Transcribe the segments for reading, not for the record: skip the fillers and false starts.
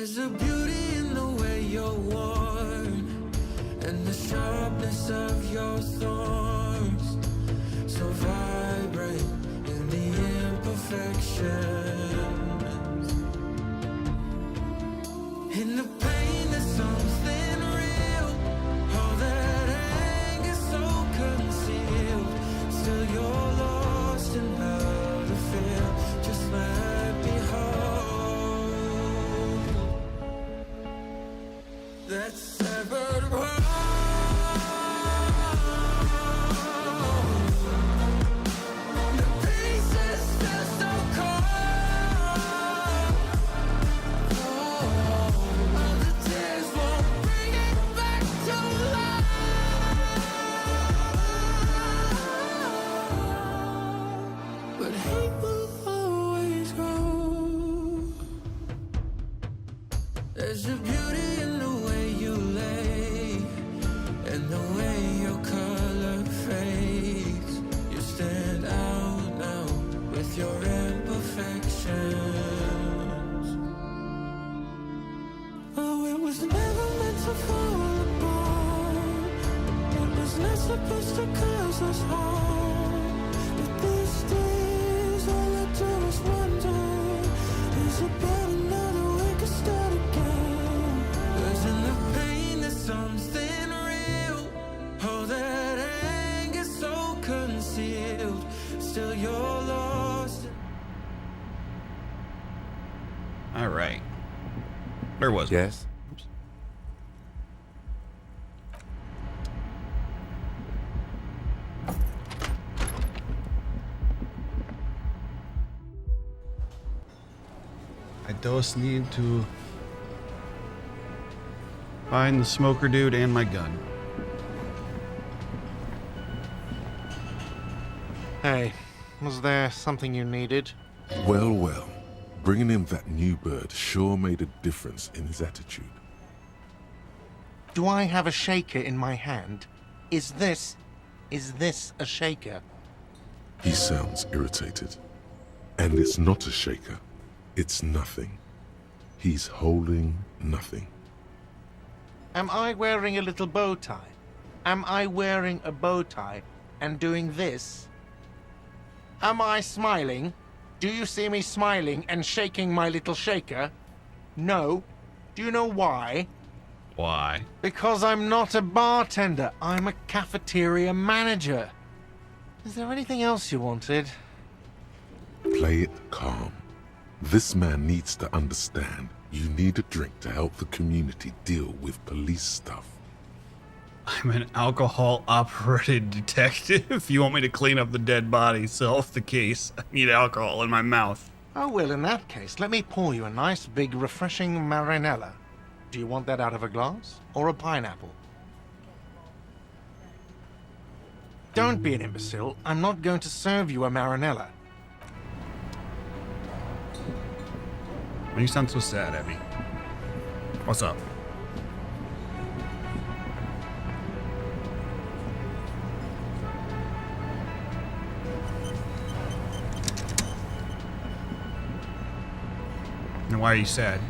There's a beauty in the way you're worn, and the sharpness of your thorns, so vibrant in the imperfections. In the pain there's something real, all that anger so concealed. Still you're lost in how to feel, just let me hold that severed world. The pieces feel so cold. All the tears won't bring it back to life. But hate will always grow. There's a beauty in the way you lay, and the way your color fades. You stand out now with your imperfections. Oh, it was never meant to fall apart. It was not supposed to cause us harm. But these days, all I do is wonder, is it better now that we can start again? 'Cause in the pain there's something real, all that anger so concealed. Still you're lost. All right. Where was we? Yes? Oops. I just need to find the smoker dude and my gun. Hey, was there something you needed? Well, well. Bringing in that new bird sure made a difference in his attitude. Do I have a shaker in my hand? Is this a shaker? He sounds irritated. And it's not a shaker. It's nothing. He's holding nothing. Am I wearing a little bow tie? Am I wearing a bow tie and doing this? Am I smiling? Do you see me smiling and shaking my little shaker? No. Do you know why? Why? Because I'm not a bartender. I'm a cafeteria manager. Is there anything else you wanted? Play it calm. This man needs to understand you need a drink to help the community deal with police stuff. I'm an alcohol-operated detective. You want me to clean up the dead body, solve the case. I need alcohol in my mouth. Oh, well, in that case, let me pour you a nice, big, refreshing marinella. Do you want that out of a glass or a pineapple? Don't be an imbecile. I'm not going to serve you a marinella. Why you sound so sad, Abby? What's up? And why are you sad?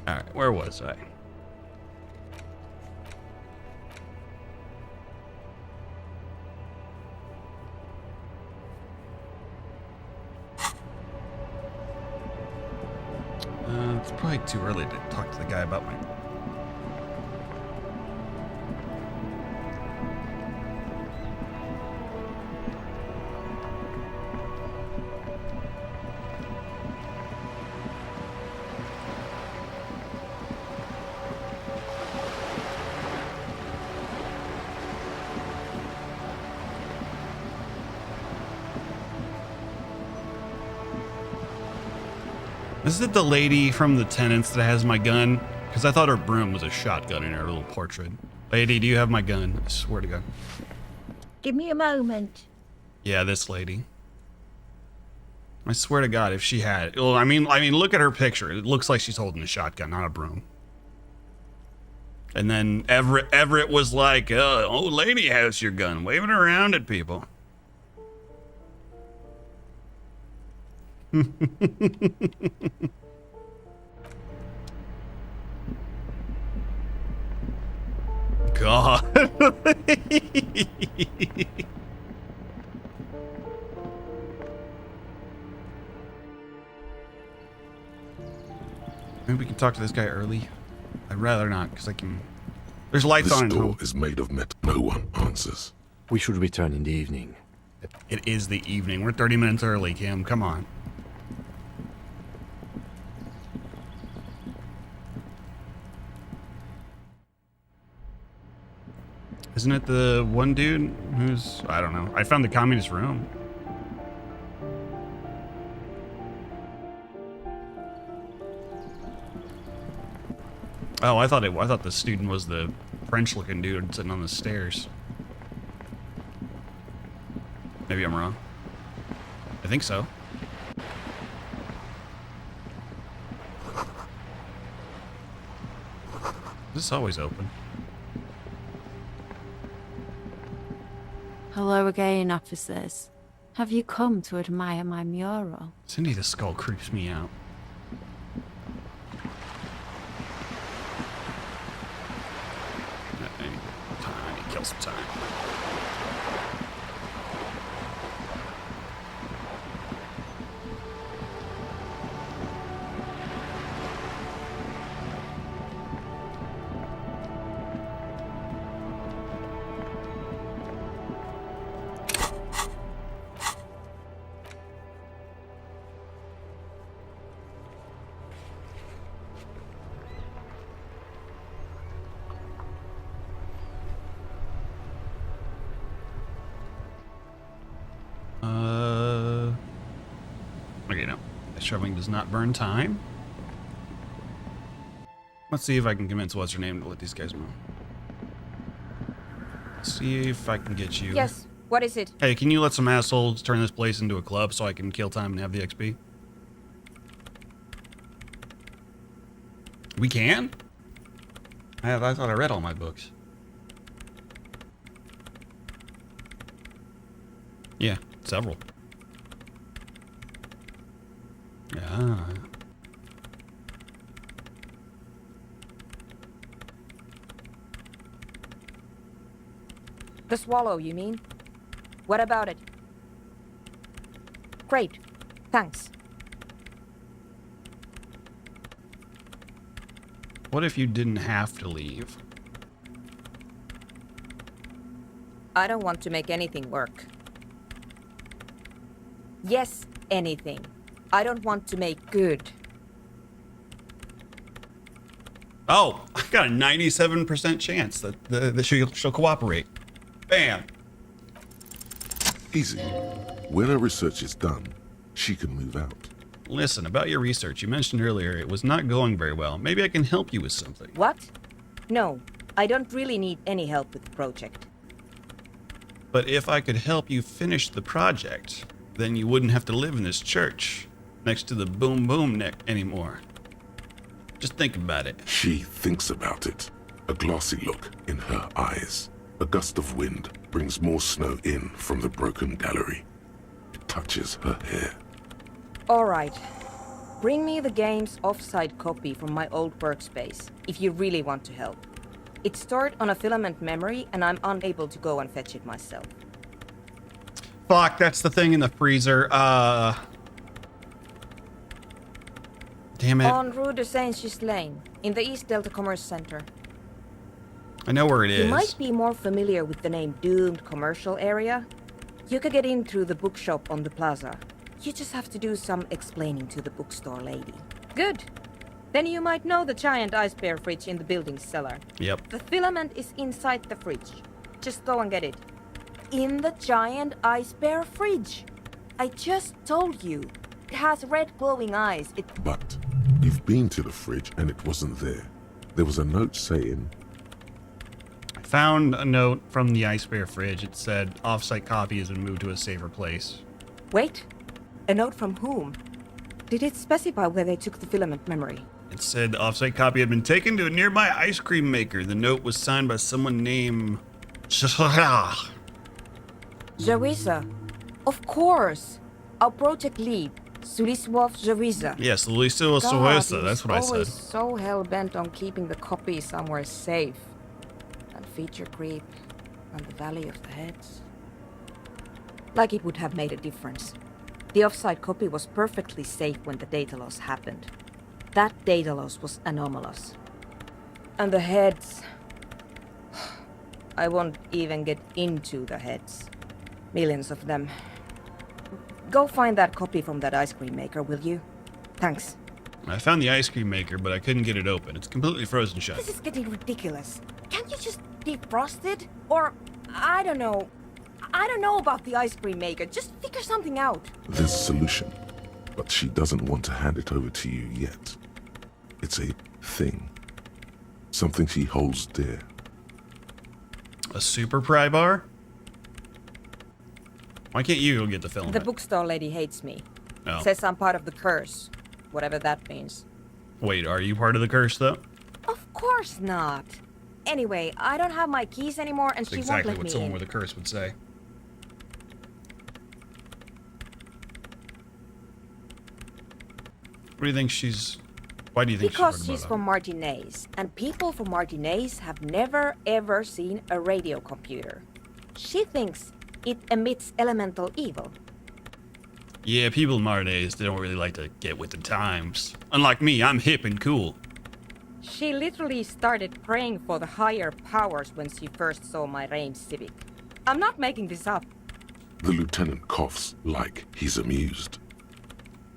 All right, where was I? It's probably too early to talk to the guy about my... Is it the lady from the Tenants that has my gun? Because I thought her broom was a shotgun in her little portrait. Lady, do you have my gun? I swear to God. Give me a moment. Yeah, this lady. I swear to God, if she had... Well, I mean, look at her picture. It looks like she's holding a shotgun, not a broom. And then Everett was like, old lady has your gun, waving around at people. God. Maybe we can talk to this guy early. I'd rather not, because I can... There's lights on. This door is made of metal. No one answers. We should return in the evening. It is the evening. We're 30 minutes early, Kim. Come on. Isn't it the one dude who's... I don't know. I found the communist room. Oh, I thought the student was the French-looking dude sitting on the stairs. Maybe I'm wrong. I think so. This is always open. Hello again, officers. Have you come to admire my mural? Cindy the Skull creeps me out. I need to kill some time. Okay, no. Shoveling does not burn time. Let's see if I can convince what's her name to let these guys move. Let's see if I can get you. Yes, what is it? Hey, can you let some assholes turn this place into a club so I can kill time and have the XP? We can? I thought I read all my books. Yeah, several. Yeah. The swallow, you mean? What about it? Great. Thanks. What if you didn't have to leave? I don't want to make anything work. Yes, anything. I don't want to make good. Oh, I got a 97% chance that she'll cooperate. Bam. Easy. When her research is done, she can move out. Listen, about your research, you mentioned earlier it was not going very well. Maybe I can help you with something. What? No, I don't really need any help with the project. But if I could help you finish the project, then you wouldn't have to live in this church next to the boom boom neck anymore. Just think about it. She thinks about it. A glassy look in her eyes. A gust of wind brings more snow in from the broken gallery. It touches her hair. All right. Bring me the game's offsite copy from my old workspace, if you really want to help. It's stored on a filament memory, and I'm unable to go and fetch it myself. Fuck, that's the thing in the freezer. Damn it. On Rue de Saint-Ghislain, in the East Delta Commerce Center. I know where it is. You might be more familiar with the name Doomed Commercial Area. You could get in through the bookshop on the plaza. You just have to do some explaining to the bookstore lady. Good. Then you might know the giant ice bear fridge in the building's cellar. Yep. The filament is inside the fridge. Just go and get it. In the giant ice bear fridge. I just told you. It has red glowing eyes. But you've been to the fridge and it wasn't there. There was a note saying, I found a note from the Ice Bear fridge. It said offsite copy has been moved to a safer place. Wait. A note from whom? Did it specify where they took the filament memory? It said the offsite copy had been taken to a nearby ice cream maker. The note was signed by someone named Jawiza. Of course. Our project lead, Suliswov Jawiza. Yes, Luisa God, Soesa. That's what I he's always said. so hell-bent on keeping the copy somewhere safe. And feature creep, and the Valley of the Heads. Like it would have made a difference. The offsite copy was perfectly safe when the data loss happened. That data loss was anomalous. And the heads... I won't even get into the heads. Millions of them. Go find that copy from that ice cream maker, will you? Thanks. I found the ice cream maker, but I couldn't get it open. It's completely frozen shut. This is getting ridiculous. Can't you just defrost it? Or, I don't know. I don't know about the ice cream maker. Just figure something out. there's a solution, but she doesn't want to hand it over to you yet. It's a thing. Something she holds dear. A super pry bar? Why can't you go get the filament? The bookstore lady hates me. No. Says I'm part of the curse. Whatever that means. Wait, are you part of the curse, though? Of course not. Anyway, I don't have my keys anymore and That's she exactly won't what let me someone in. with a curse would say. What do you think she's... Why do you think Because she's she's from Martinez, and people from Martinez have never ever seen a radio computer. She thinks it emits elemental evil. Yeah, people in modern days, they don't really like to get with the times. Unlike me, I'm hip and cool. She literally started praying for the higher powers when she first saw my range Civic. I'm not making this up. The lieutenant coughs like he's amused.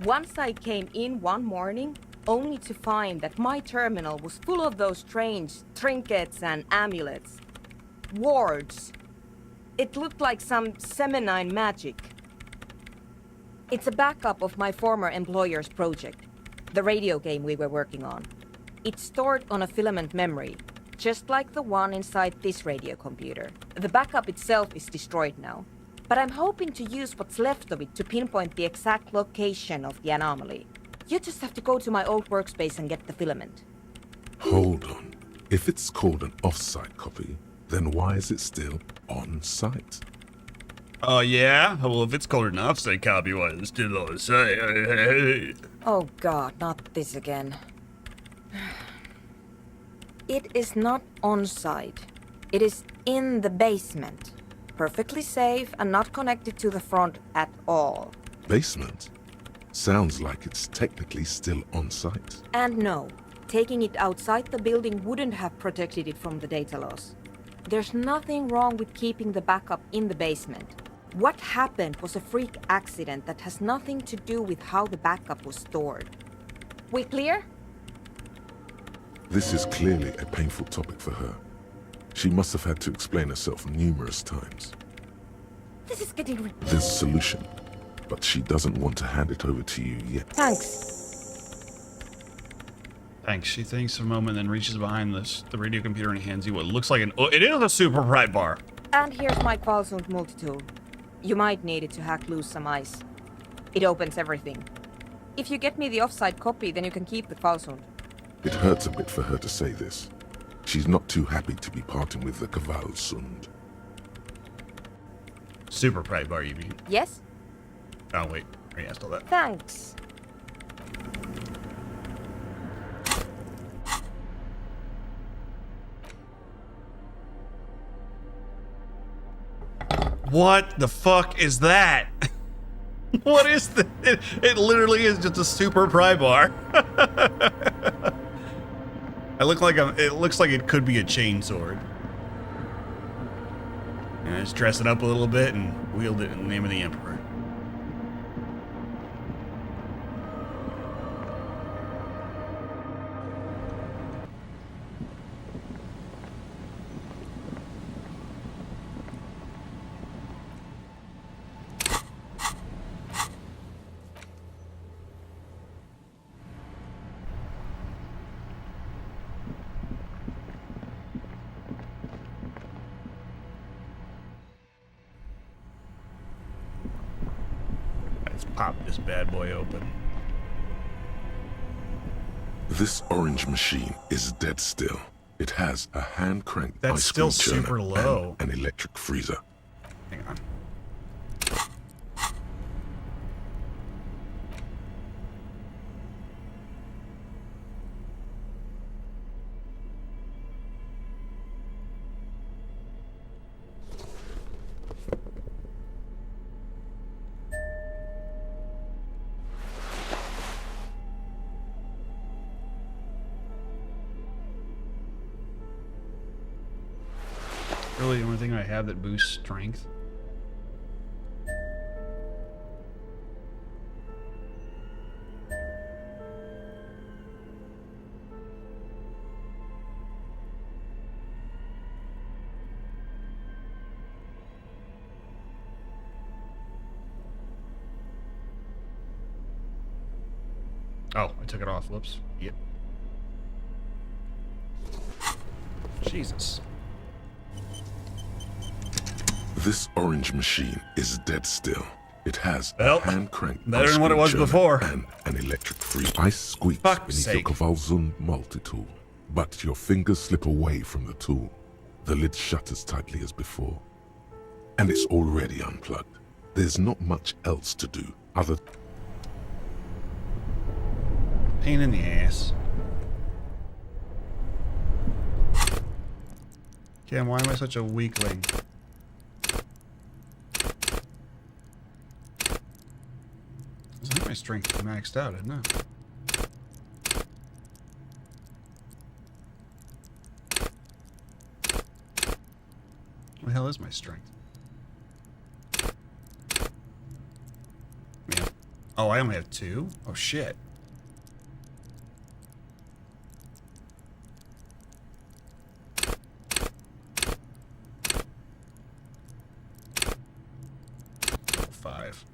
Once I came in one morning, only to find that my terminal was full of those strange trinkets and amulets. Wards. It looked like some Semenine magic. It's a backup of my former employer's project, the radio game we were working on. It's stored on a filament memory, just like the one inside this radio computer. The backup itself is destroyed now, but I'm hoping to use what's left of it to pinpoint the exact location of the anomaly. You just have to go to my old workspace and get the filament. Hold on. If it's called an off-site copy, then why is it still on-site? Oh, yeah? Well, if it's called an offsite copy, why is it still on the site? Oh god, not this again. It is not on site. It is in the basement. Perfectly safe and not connected to the front at all. Basement? Sounds like it's technically still on-site. And no, taking it outside the building wouldn't have protected it from the data loss. There's nothing wrong with keeping the backup in the basement. What happened was a freak accident that has nothing to do with how the backup was stored. We clear? This is clearly a painful topic for her. She must have had to explain herself numerous times. This is getting There's a solution, but she doesn't want to hand it over to you yet. Thanks. Thanks. She thinks for a moment, then reaches behind the radio computer and hands you what looks like an... Oh, it is a super pry bar. And here's my Qualsund multi-tool. You might need it to hack loose some ice. It opens everything. If you get me the offsite copy, then you can keep the Qualsund. It hurts a bit for her to say this. She's not too happy to be parting with the Kvalsund. Super pry bar, you mean? Yes? Oh, wait. I asked all that. Thanks. What the fuck is that? What is that? It literally is just a super pry bar. It looks like it could be a chainsword. And I just dress it up a little bit and wield it in the name of the Emperor. Let's pop this bad boy open. This orange machine is dead still. It has a hand-cranked That's ice still cream churner super low. and an electric freezer. Hang on. Really, the only thing I have that boosts strength. Oh, I took it off. Whoops. Yep. Jesus. This orange machine is dead still. It has Well, a hand-cranked better ice than what it cream was churner before. and an electric freezer. Ice squeaks Fuck's beneath your sake. Kavalzun multi-tool, but your fingers slip away from the tool. The lid shutters tightly as before, and it's already unplugged. There's not much else to do other. Pain in the ass. Cam, why am I such a weakling? I think my strength is maxed out, isn't it? What the hell is my strength? Man. Oh, I only have 2? Oh, shit. Oh, 5.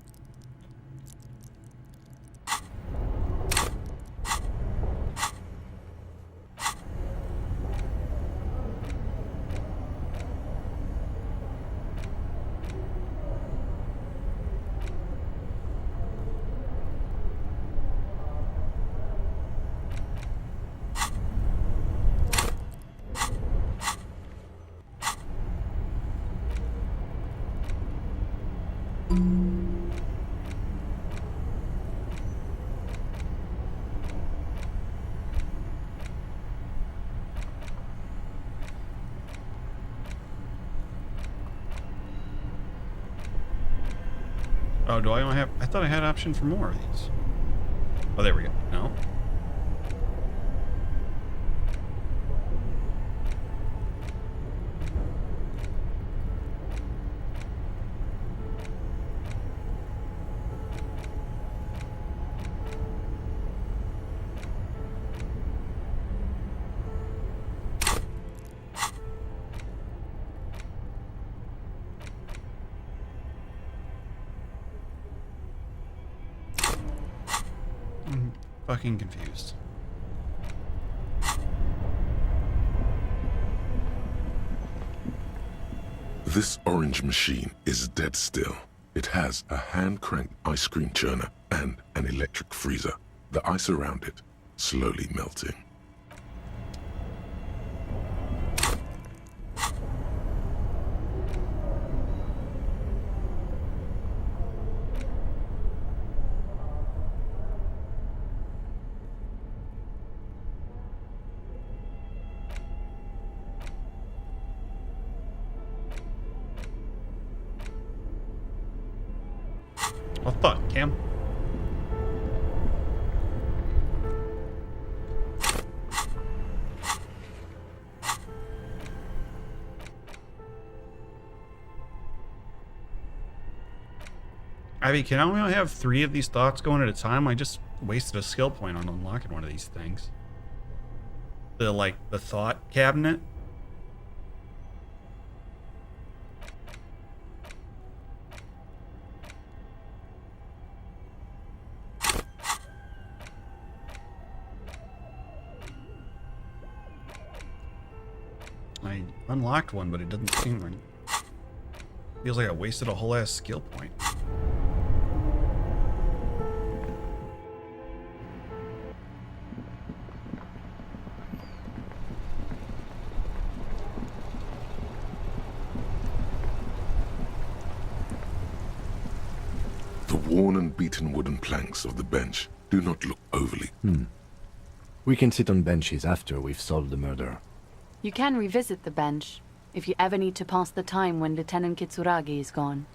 Oh, do I only have... I thought I had option for more of these. Oh, there we go. No. I'm fucking confused. This orange machine is dead still. It has a hand-cranked ice cream churner and an electric freezer. The ice around it slowly melting. Well, fuck, Cam. Ivy, can I only have 3 of these thoughts going at a time? I just wasted a skill point on unlocking one of these things. The thought cabinet. I unlocked one, but it doesn't seem like... Feels like I wasted a whole ass skill point. The worn and beaten wooden planks of the bench do not look overly... We can sit on benches after we've solved the murder. You can revisit the bench if you ever need to pass the time when Lieutenant Kitsuragi is gone.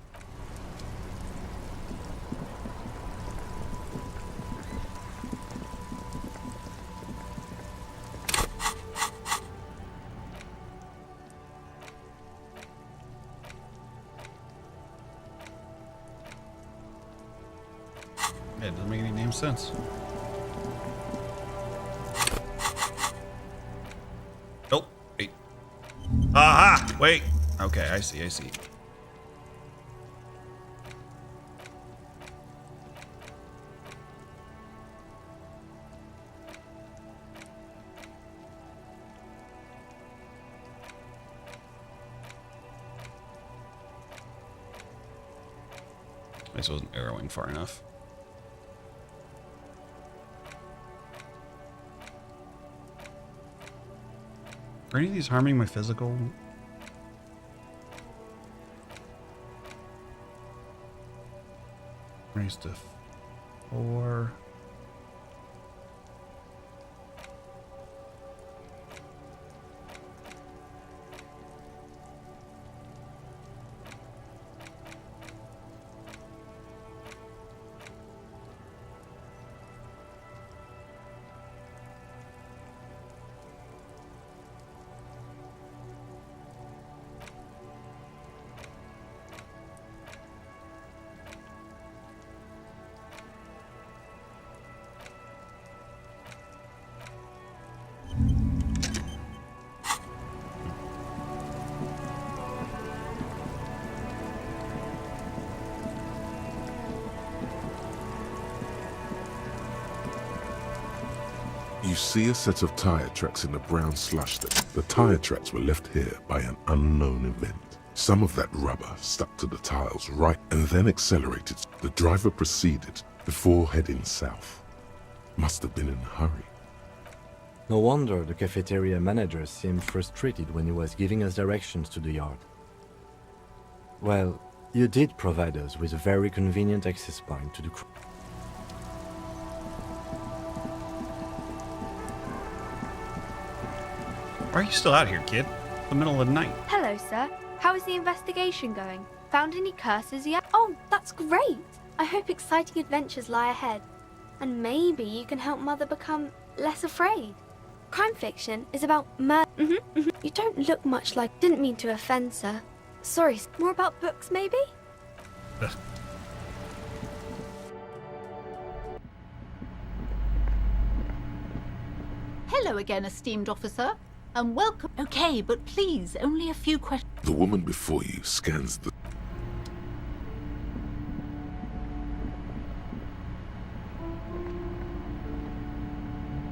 Yeah, it doesn't make any damn sense. Oh, wait. Aha! Wait. Okay, I see, I see. I just wasn't arrowing far enough. Are any of these harming my physical? Raise to 4. You see a set of tire tracks in the brown slush. The tire tracks were left here by an unknown event. Some of that rubber stuck to the tiles right and then accelerated. The driver proceeded before heading south. Must have been in a hurry. No wonder the cafeteria manager seemed frustrated when he was giving us directions to the yard. Well, you did provide us with a very convenient access point to the crew. Why are you still out here, kid? The middle of the night. Hello, sir. How is the investigation going? Found any curses yet? Oh, that's great! I hope exciting adventures lie ahead. And maybe you can help Mother become less afraid. Crime fiction is about murder. You don't look much like... Didn't mean to offend, sir. Sorry, more about books, maybe? Hello again, esteemed officer, and welcome. Okay, but please, only a few questions. The woman before you scans the...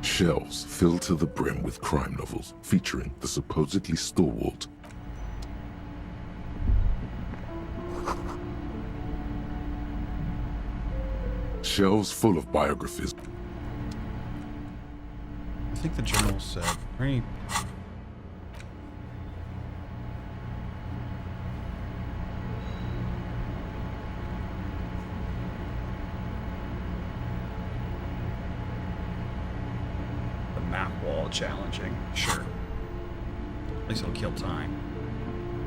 shelves filled to the brim with crime novels featuring the supposedly stalwart shelves full of biographies. I think the journal said. Any... The map wall challenging. Sure. At least it'll kill time.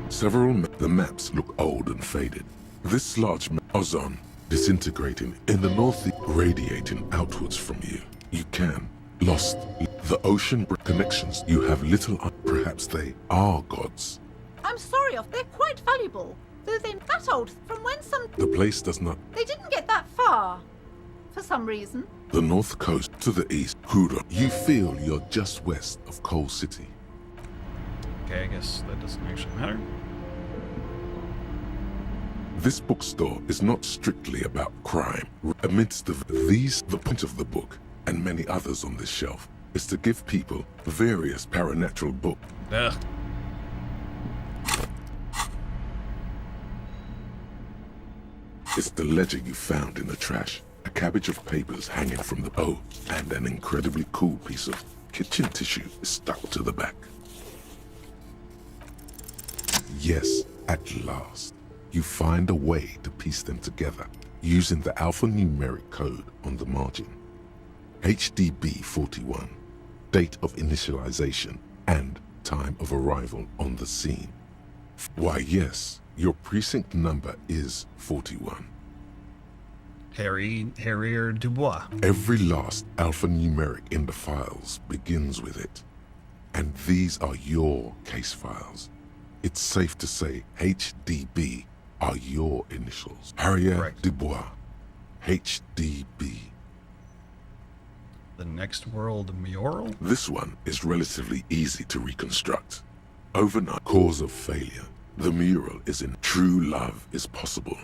The maps look old and faded. This large map, Ozon, disintegrating in the north, radiating outwards from you. You can lost the ocean connections. You have little. Perhaps they are gods. I'm sorry, they're quite valuable. Though they're that old, from when some... The place does not. They didn't get that far. For some reason. The north coast to the east, Kura. You feel you're just west of Coal City. Okay, I guess that doesn't actually matter. This bookstore is not strictly about crime. Amidst the point of the book, and many others on this shelf, is to give people various paranatural books. Ugh. It's the ledger you found in the trash, a cabbage of papers hanging from the and an incredibly cool piece of kitchen tissue is stuck to the back. Yes, at last, you find a way to piece them together using the alphanumeric code on the margin. HDB 41, date of initialization and time of arrival on the scene. Why, yes, your precinct number is 41. Harrier Dubois. Every last alphanumeric in the files begins with it. And these are your case files. It's safe to say HDB are your initials. Harrier Correct. Dubois, HDB. The Next World mural? This one is relatively easy to reconstruct. Overnight cause of failure. The mural is in true love is possible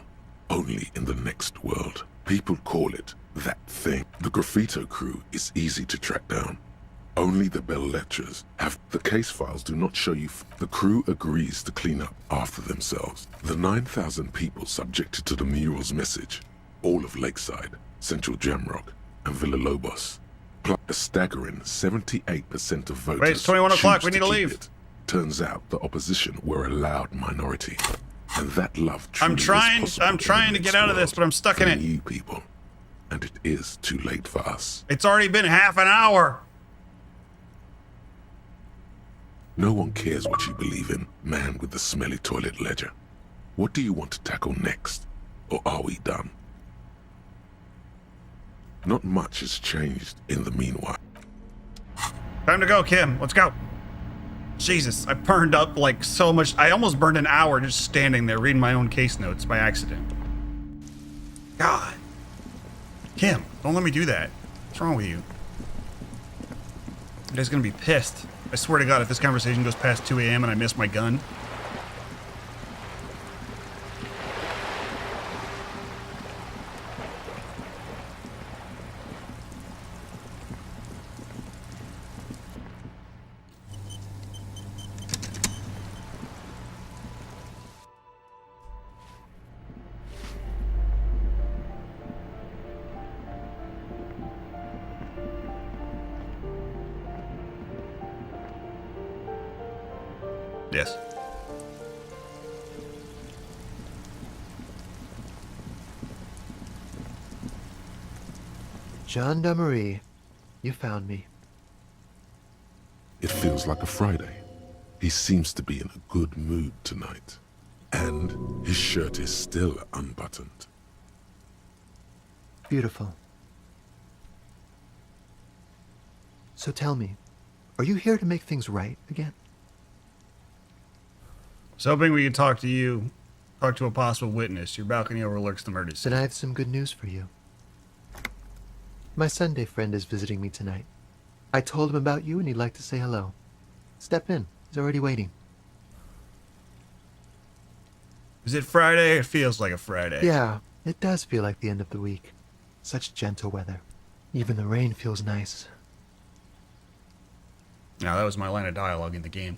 only in the next world. People call it that thing. The graffito crew is easy to track down. Only the bell lectures have the case files do not show you. The crew agrees to clean up after themselves. The 9,000 people subjected to the mural's message, all of Lakeside, Central Jamrock, and Villa Lobos, plus a staggering 78% of voters. Wait, it's 21 o'clock, choose we need to keep leave. it. Turns out the opposition were a loud minority, and that love I'm truly is trying possible in the to next get out of this, world but I'm stuck for in it. you people, and it is too late for us. It's already been half an hour. No one cares what you believe in, man with the smelly toilet ledger. What do you want to tackle next? Or are we done? Not much has changed in the meanwhile. Time to go, Kim. Let's go. Jesus, I burned up like so much. I almost burned an hour just standing there reading my own case notes by accident. God. Kim, don't let me do that. What's wrong with you? You guys gonna be pissed. I swear to God, if this conversation goes past 2 a.m. and I miss my gun. Yes. Gendarmerie, you found me. It feels like a Friday. He seems to be in a good mood tonight. And his shirt is still unbuttoned. Beautiful. So tell me, are you here to make things right again? I was hoping we could talk to a possible witness. Your balcony overlooks the murder scene. Then I have some good news for you. My Sunday friend is visiting me tonight. I told him about you and he'd like to say hello. Step in. He's already waiting. Is it Friday? It feels like a Friday. Yeah, it does feel like the end of the week. Such gentle weather. Even the rain feels nice. Now, that was my line of dialogue in the game.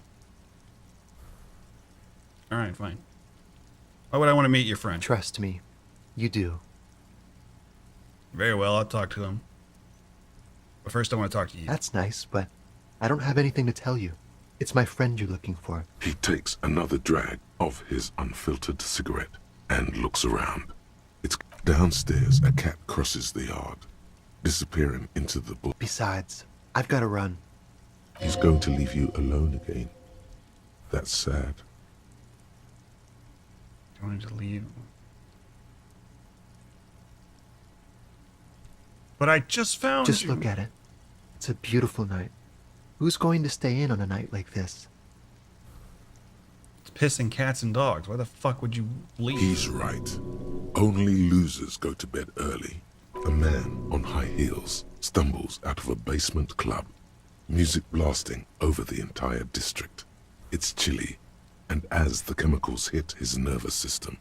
Alright, fine. Why would I want to meet your friend? Trust me, you do. Very well, I'll talk to him. But first I want to talk to you. That's nice, but I don't have anything to tell you. It's my friend you're looking for. He takes another drag of his unfiltered cigarette and looks around. It's downstairs. A cat crosses the yard, disappearing into the bush. Besides, I've got to run. He's going to leave you alone again. That's sad. Going to leave. But I just found Just you. look at it. It's a beautiful night. Who's going to stay in on a night like this? It's pissing cats and dogs. Why the fuck would you leave? He's right. Only losers go to bed early. A man on high heels stumbles out of a basement club, music blasting over the entire district. It's chilly, and as the chemicals hit his nervous system,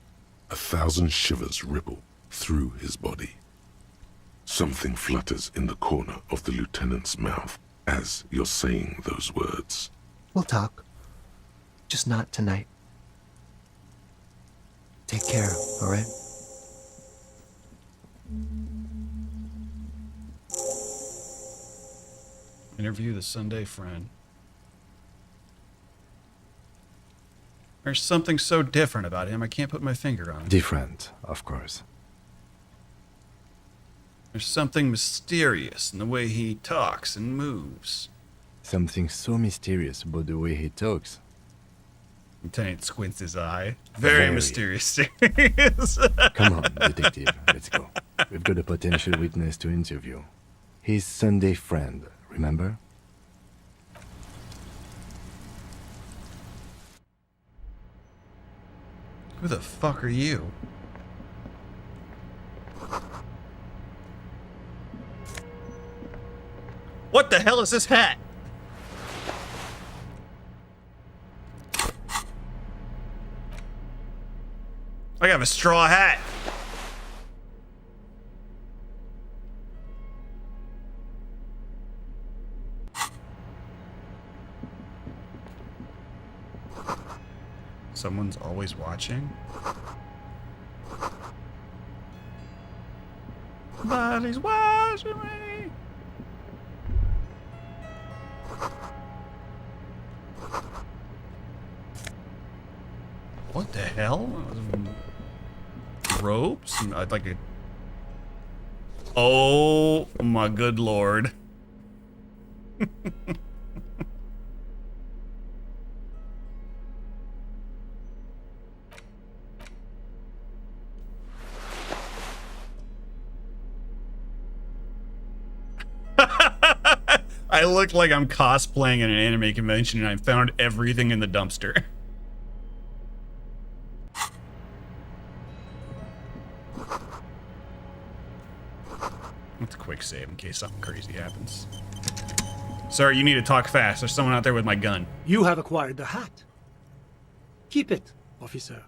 1,000 shivers ripple through his body. Something flutters in the corner of the lieutenant's mouth as you're saying those words. We'll talk. Just not tonight. Take care, alright? Interview the Sunday friend. There's something so different about him, I can't put my finger on it. Different, of course. There's something mysterious in the way he talks and moves. Something so mysterious about the way he talks. Lieutenant squints his eye. Very mysterious. Come on, detective, let's go. We've got a potential witness to interview. His Sunday friend, remember? Who the fuck are you? What the hell is this hat? I have a straw hat. Someone's always watching. Somebody's watching me. What the hell? Ropes? And I'd like a... Oh my good lord. I look like I'm cosplaying at an anime convention and I found everything in the dumpster. Let's quick save in case something crazy happens. Sir, you need to talk fast. There's someone out there with my gun. You have acquired the hat. Keep it, officer.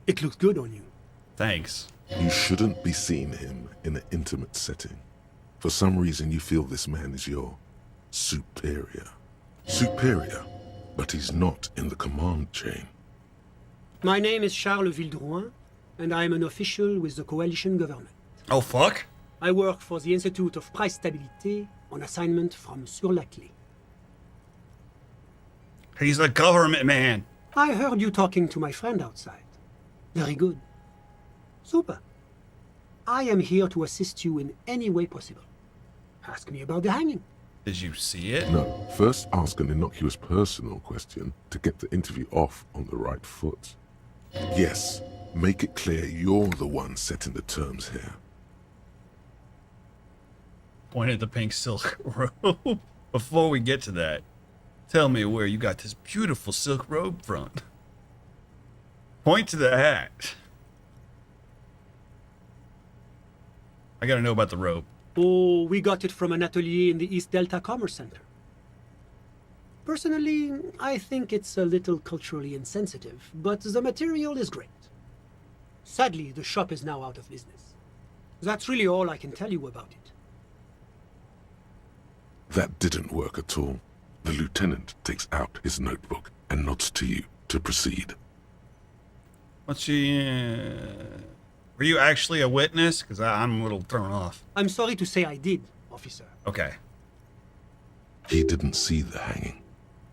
It looks good on you. Thanks. You shouldn't be seeing him in an intimate setting. For some reason, you feel this man is your superior. Superior, but he's not in the command chain. My name is Charles Vildrouin, and I am an official with the coalition government. Oh, fuck? I work for the Institute of Price Stabilité on assignment from Sur-la-Clé. He's a government man. I heard you talking to my friend outside. Very good. Super. I am here to assist you in any way possible. Ask me about the hanging. Did you see it? No, first ask an innocuous personal question to get the interview off on the right foot. Yes, make it clear you're the one setting the terms here. Point at the pink silk robe. Before we get to that, tell me where you got this beautiful silk robe from. Point to the hat. I gotta know about the robe. Oh, we got it from an atelier in the East Delta Commerce Center. Personally, I think it's a little culturally insensitive, but the material is great. Sadly, the shop is now out of business. That's really all I can tell you about it. That didn't work at all. The lieutenant takes out his notebook and nods to you to proceed. What's she... Were you actually a witness? Because I'm a little thrown off. I'm sorry to say I did, officer. Okay. He didn't see the hanging.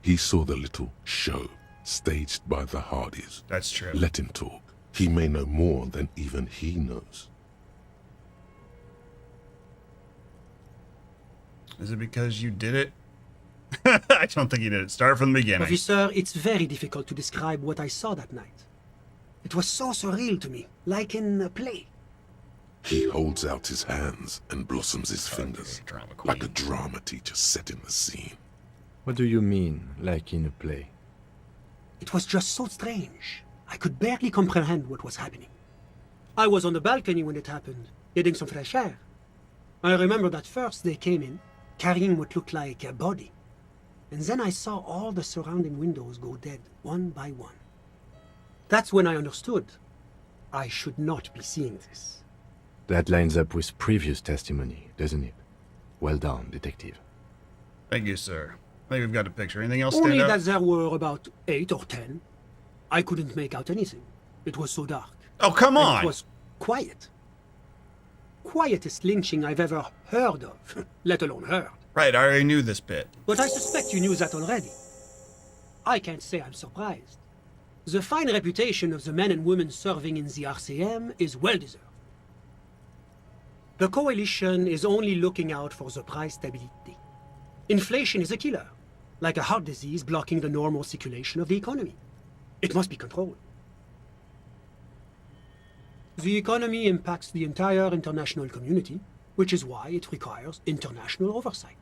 He saw the little show staged by the Hardys. That's true. Let him talk. He may know more than even he knows. Is it because you did it? I don't think you did it. Start from the beginning. Officer, it's very difficult to describe what I saw that night. It was so surreal to me, like in a play. He holds out his hands and blossoms his fingers, drama queen. like a drama teacher setting the scene. What do you mean, like in a play? It was just so strange. I could barely comprehend what was happening. I was on the balcony when it happened, getting some fresh air. I remember that first they came in, carrying what looked like a body. And then I saw all the surrounding windows go dead, one by one. That's when I understood I should not be seeing this. That lines up with previous testimony, doesn't it? Well done, detective. Thank you, sir. I think we've got a picture. Anything else Only stand out? that there were about 8 or 10. I couldn't make out anything. It was so dark. Oh, come And on! it was quiet. Quietest lynching I've ever heard of, let alone heard. Right, I already knew this bit. But I suspect you knew that already. I can't say I'm surprised. The fine reputation of the men and women serving in the RCM is well deserved. The coalition is only looking out for the price stability. Inflation is a killer, like a heart disease blocking the normal circulation of the economy. It must be controlled. The economy impacts the entire international community, which is why it requires international oversight.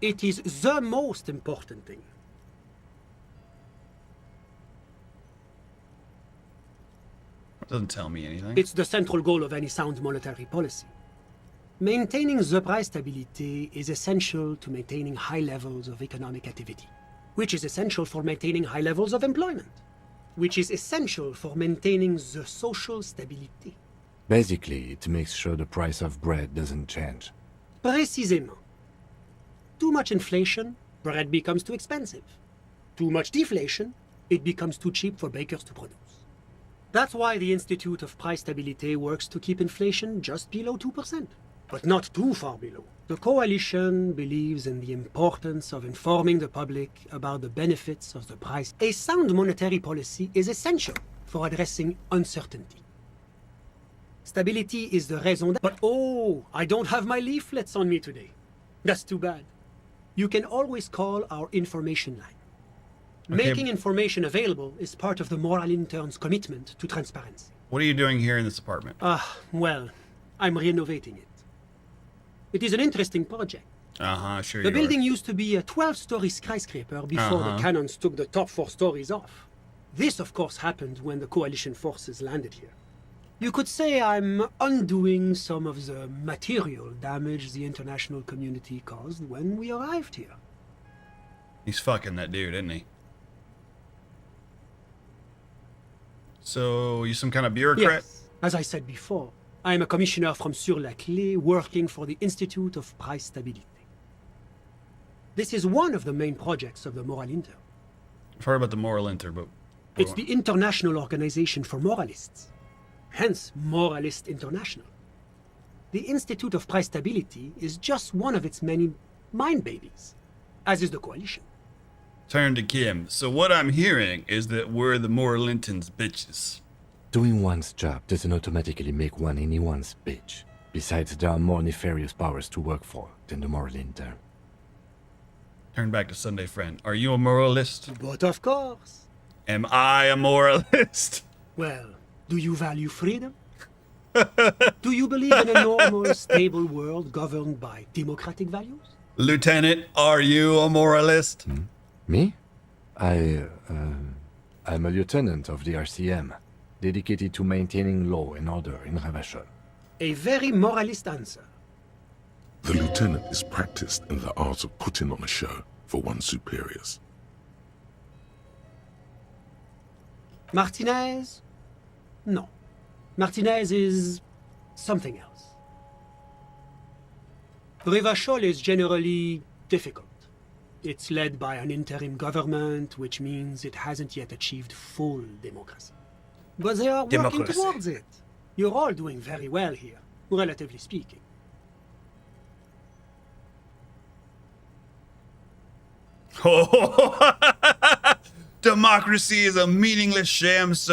It is the most important thing. Doesn't tell me anything. It's the central goal of any sound monetary policy. Maintaining the price stability is essential to maintaining high levels of economic activity, which is essential for maintaining high levels of employment, which is essential for maintaining the social stability. Basically, it makes sure the price of bread doesn't change. Précisément. Too much inflation, bread becomes too expensive. Too much deflation, it becomes too cheap for bakers to produce. That's why the Institute of Price Stability works to keep inflation just below 2%, but not too far below. The coalition believes in the importance of informing the public about the benefits of the price. A sound monetary policy is essential for addressing uncertainty. Stability is the raison d'être. But oh, I don't have my leaflets on me today. That's too bad. You can always call our information line. Okay. Making information available is part of the Moral Intern's commitment to transparency. What are you doing here in this apartment? Well, I'm renovating it. It is an interesting project. Sure The you building used to be a 12-story skyscraper before the cannons took the top 4 stories off. This, of course, happened when the coalition forces landed here. You could say I'm undoing some of the material damage the international community caused when we arrived here. He's fucking that dude, isn't he? So, you some kind of bureaucrat? Yes, as I said before, I am a commissioner from Sur-la-Clé working for the Institute of Price Stability. This is one of the main projects of the Moral Inter. I've heard about the Moral Inter, but... It's the International Organization for Moralists, hence Moralist International. The Institute of Price Stability is just one of its many mind babies, as is the coalition. Turn to Kim. So what I'm hearing is that we're the Moralintons bitches. Doing one's job doesn't automatically make one anyone's bitch. Besides, there are more nefarious powers to work for than the Moral Inter. Turn back to Sunday Friend. Are you a moralist? But of course. Am I a moralist? Well, do you value freedom? Do you believe in a normal, stable world governed by democratic values? Lieutenant, are you a moralist? Me? I'm a lieutenant of the RCM, dedicated to maintaining law and order in Ravachol. A very moralist answer. The lieutenant is practiced in the art of putting on a show for one's superiors. Martinez? No. Martinez is something else. Ravachol is generally difficult. It's led by an interim government, which means it hasn't yet achieved full democracy. But they are working towards it. You're all doing very well here, relatively speaking. Democracy is a meaningless sham as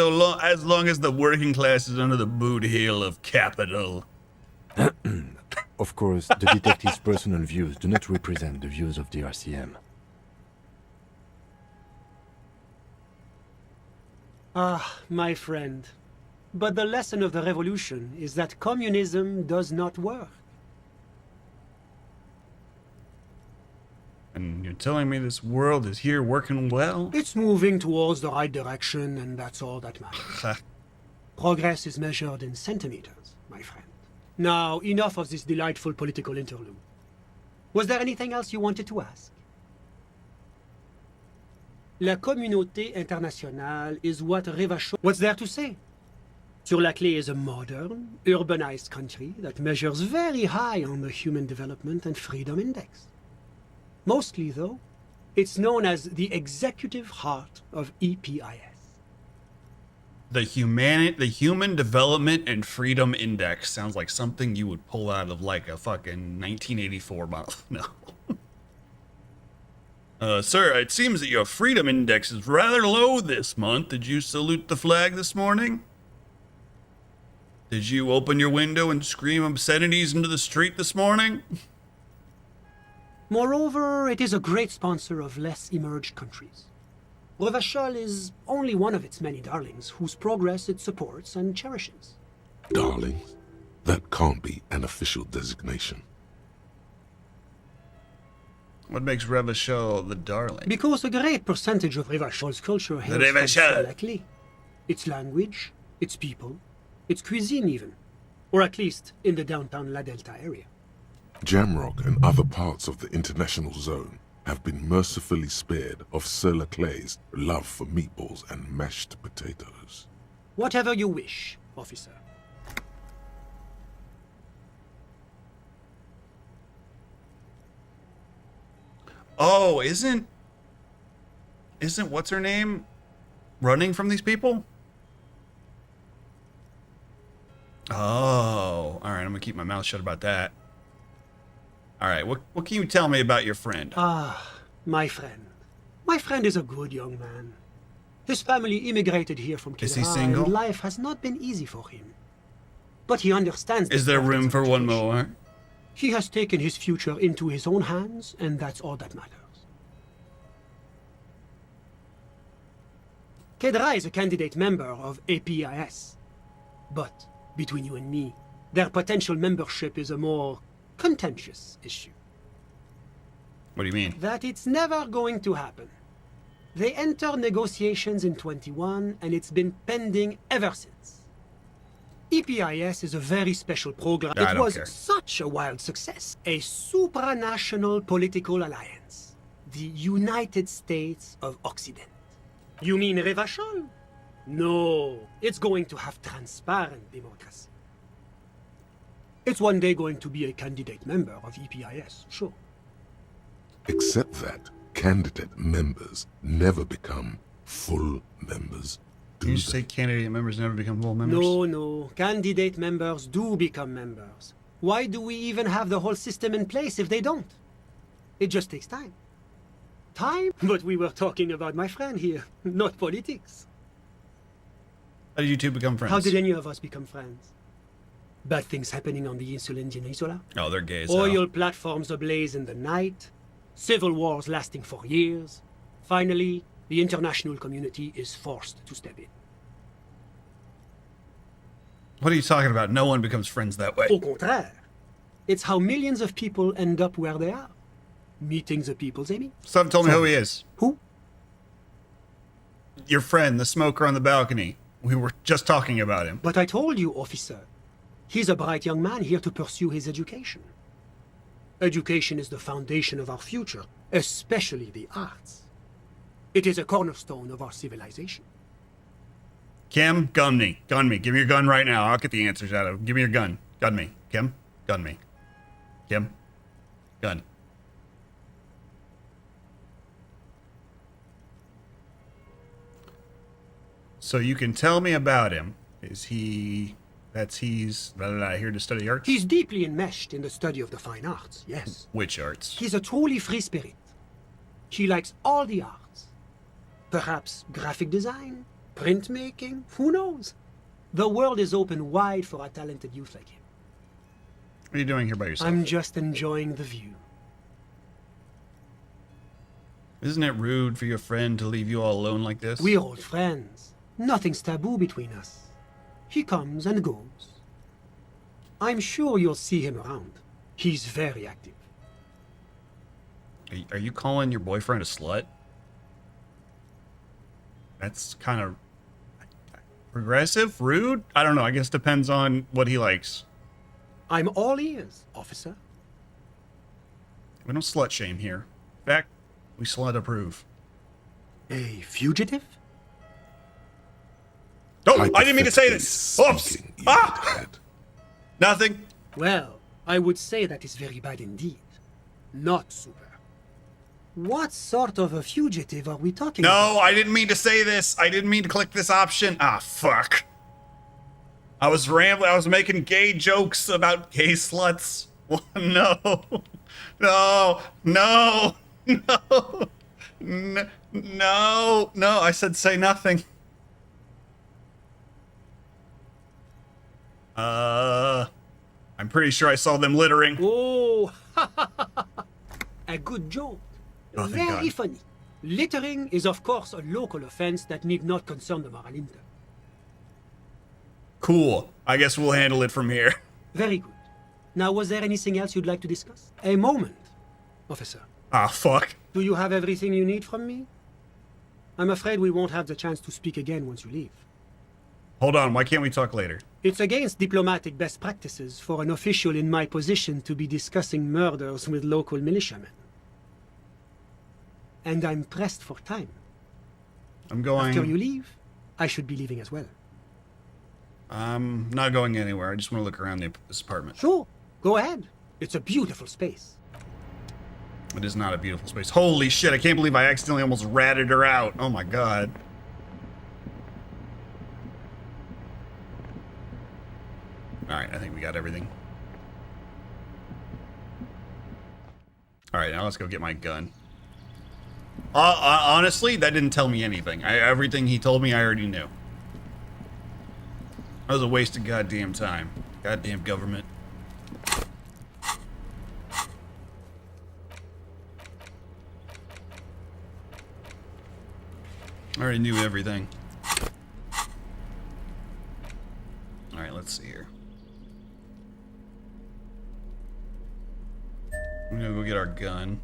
long as the working class is under the boot heel of capital. Of course, the detective's personal views do not represent the views of the RCM. Ah, my friend. But the lesson of the revolution is that communism does not work. And you're telling me this world is here working well? It's moving towards the right direction, and that's all that matters. Progress is measured in centimeters, my friend. Now, enough of this delightful political interlude. Was there anything else you wanted to ask? La communauté internationale is what Revachol... What's there to say? Sur-la-Clé is a modern, urbanized country that measures very high on the Human Development and Freedom Index. Mostly, though, it's known as the executive heart of EPIS. The Human Development and Freedom Index sounds like something you would pull out of like a fucking 1984 model. No. Sir, it seems that your Freedom Index is rather low this month. Did you salute the flag this morning? Did you open your window and scream obscenities into the street this morning? Moreover, it is a great sponsor of less emerged countries. Revachol is only one of its many darlings whose progress it supports and cherishes. Darlings? That can't be an official designation. What makes Revachol the darling? Because a great percentage of Revachol's culture hails from Sur-la-Clé. Its language, its people, its cuisine even. Or at least in the downtown La Delta area. Jamrock and other parts of the international zone have been mercifully spared of Sur-la-Clé's love for meatballs and mashed potatoes. Whatever you wish, officer. Oh, isn't what's her name running from these people? Oh, all right. I'm gonna keep my mouth shut about that. All right. What can you tell me about your friend? Ah, my friend. My friend is a good young man. His family immigrated here from Kidra, Is he single? and life has not been easy for him. But he understands. Is there room for one more? He has taken his future into his own hands, and that's all that matters. Kedra is a candidate member of APIS. But, between you and me, their potential membership is a more contentious issue. What do you mean? That it's never going to happen. They entered negotiations in 21, and it's been pending ever since. EPIS is a very special program. I It don't was care. such a wild success. A supranational political alliance. The United States of Occident. You mean Revachol? No, it's going to have transparent democracy. It's one day going to be a candidate member of EPIS, sure. Except that candidate members never become full members. You say candidate members never become full members? No. Candidate members do become members. Why do we even have the whole system in place if they don't? It just takes time. Time? But we were talking about my friend here, not politics. How did you two become friends? How did any of us become friends? Bad things happening on the Insulindian Isola? Oh, they're gay as Oil hell. platforms ablaze in the night. Civil wars lasting for years. Finally, the international community is forced to step in. What are you talking about? No one becomes friends that way. Au contraire. It's how millions of people end up where they are. Meeting the people's Amy. Someone told me who he is. Who? Your friend, the smoker on the balcony. We were just talking about him. But I told you, officer. He's a bright young man here to pursue his education. Education is the foundation of our future, especially the arts. It is a cornerstone of our civilization. Kim, gun me. Gun me. Give me your gun right now. I'll get the answers out of him. Give me your gun. Gun me. Kim, gun me. Kim, gun. So you can tell me about him. Is he... he's here to study arts? He's deeply enmeshed in the study of the fine arts, yes. Which arts? He's a truly free spirit. He likes all the arts. Perhaps graphic design, printmaking, who knows? The world is open wide for a talented youth like him. What are you doing here by yourself? I'm just enjoying the view. Isn't it rude for your friend to leave you all alone like this? We're old friends. Nothing's taboo between us. He comes and goes. I'm sure you'll see him around. He's very active. Are you calling your boyfriend a slut? That's kind of progressive, rude? I don't know. I guess depends on what he likes. I'm all ears, officer. We don't slut shame here. In fact, we slut approve. A fugitive? Oh, I didn't mean to say this. Oops. Ah! Nothing. Well, I would say that is very bad indeed. Not super. What sort of a fugitive are we talking about? No, I didn't mean to say this. I didn't mean to click this option. Ah, fuck. I was rambling. I was making gay jokes about gay sluts. No. No. No. No. No. I said say nothing. I'm pretty sure I saw them littering. Oh, a good joke. Oh, thank Very God. funny. Littering is of course a local offense that need not concern the Maralinta. Cool. I guess we'll handle it from here. Very good. Now, was there anything else you'd like to discuss? A moment, officer. Ah, fuck. Do you have everything you need from me? I'm afraid we won't have the chance to speak again once you leave. Hold on. Why can't we talk later? It's against diplomatic best practices for an official in my position to be discussing murders with local militiamen. And I'm pressed for time. I'm going... After you leave, I should be leaving as well. I'm not going anywhere. I just want to look around this apartment. Sure, go ahead. It's a beautiful space. It is not a beautiful space. Holy shit, I can't believe I accidentally almost ratted her out. Oh my god. Alright, I think we got everything. Alright, now let's go get my gun. Honestly, that didn't tell me anything. Everything he told me, I already knew. That was a waste of goddamn time. Goddamn government. I already knew everything. Alright, let's see here. I'm gonna go get our gun.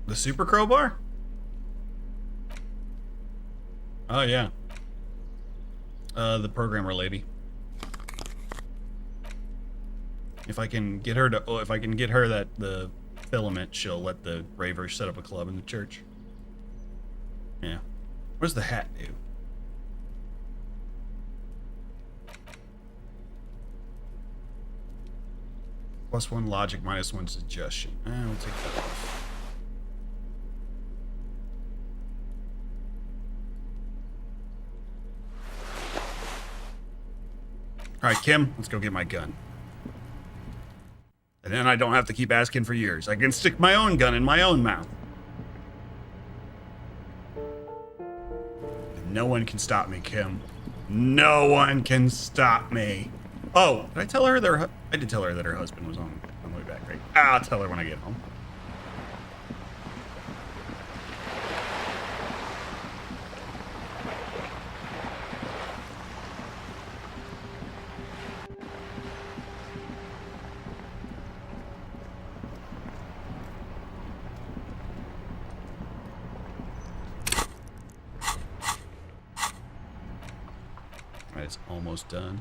The super crowbar? Oh yeah. The programmer lady. If I can get her to, if I can get her the filament, she'll let the ravers set up a club in the church. Yeah. What does the hat do? +1 logic, -1 suggestion. We'll take that off. Alright, Kim, let's go get my gun. And then I don't have to keep asking for yours. I can stick my own gun in my own mouth. And no one can stop me, Kim. No one can stop me. Oh, did I tell her that I did tell her that her husband was on the way back, right? I'll tell her when I get home. Alright, it's almost done.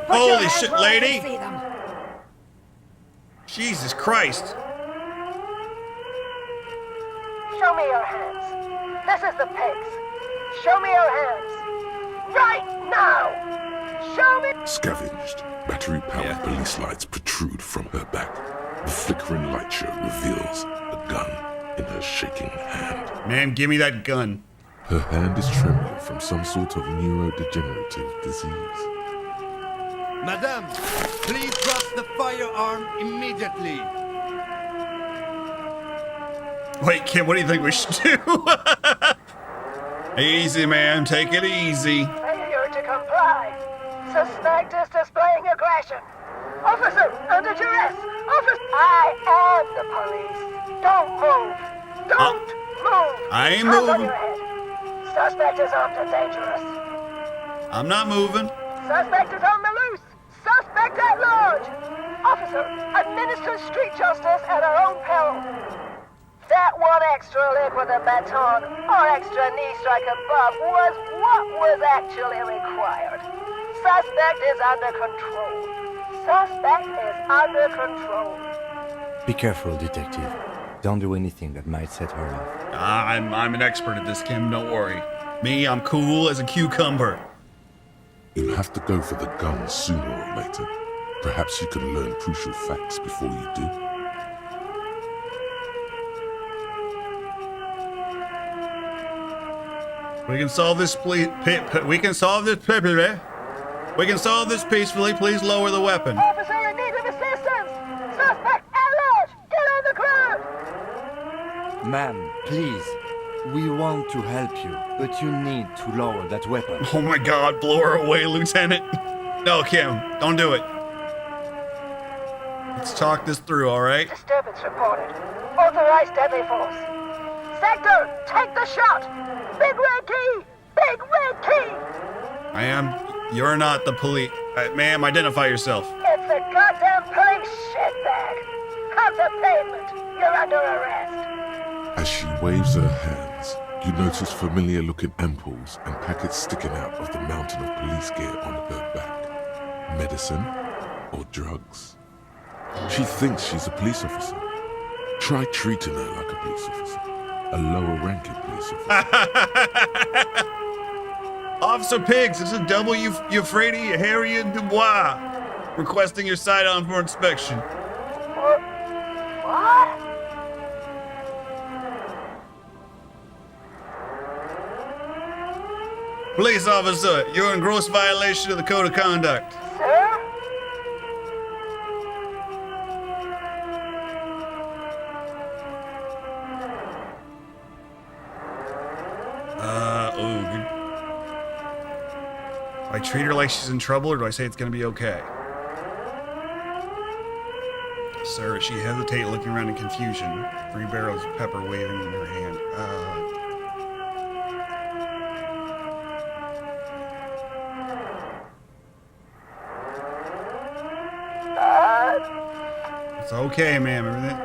Holy shit, lady! Jesus Christ. Show me your hands. This is the pigs. Show me your hands. Right now! Show me... Scavenged, battery-powered police lights protrude from her back. The flickering light show reveals a gun in her shaking hand. Man, give me that gun. Her hand is trembling from some sort of neurodegenerative disease. Madame, please drop the firearm immediately. Wait, Kim, what do you think we should do? Easy, ma'am. Take it easy. Failure to comply. Suspect is displaying aggression. Officer, under duress. Officer, I am the police. Don't move. Don't move. I ain't Hands on moving. your head. Suspect is armed and dangerous. I'm not moving. Suspect is on the loose. Suspect at large. Officer, administer street justice at our own peril. That one extra lick with a baton or extra knee strike above was what was actually required. Suspect is under control. Suspect is under control. Be careful, detective. Don't do anything that might set her off. I'm an expert at this, Kim. Don't worry. Me, I'm cool as a cucumber. You'll have to go for the gun sooner or later. Perhaps you can learn crucial facts before you do. We can solve this, we can solve this peacefully. Please lower the weapon. Officer in need of assistance. Suspect at large. Get on the ground. Ma'am, please. We want to help you, but you need to lower that weapon. Oh my God, blow her away, Lieutenant. No, Kim, don't do it. Let's talk this through, all right? Disturbance reported. Authorized deadly force. Sector, take the shot. Big red key. Big red key. You're not the police. Ma'am, identify yourself. It's a goddamn police shitbag. Off the pavement. You're under arrest. As she waves her hands, you notice familiar-looking ampoules and packets sticking out of the mountain of police gear on her back. Medicine or drugs? She thinks she's a police officer. Try treating her like a police officer. A lower-ranking police officer. Officer Pigs, this is W. Euphrates Harriet Dubois, requesting your sidearm for inspection. What? Police officer, you're in gross violation of the code of conduct. Sir? Good. Do I treat her like she's in trouble, or do I say it's gonna be okay? Sir, she hesitated, looking around in confusion. 3 barrels of pepper waving in her hand. It's okay, ma'am. Everything.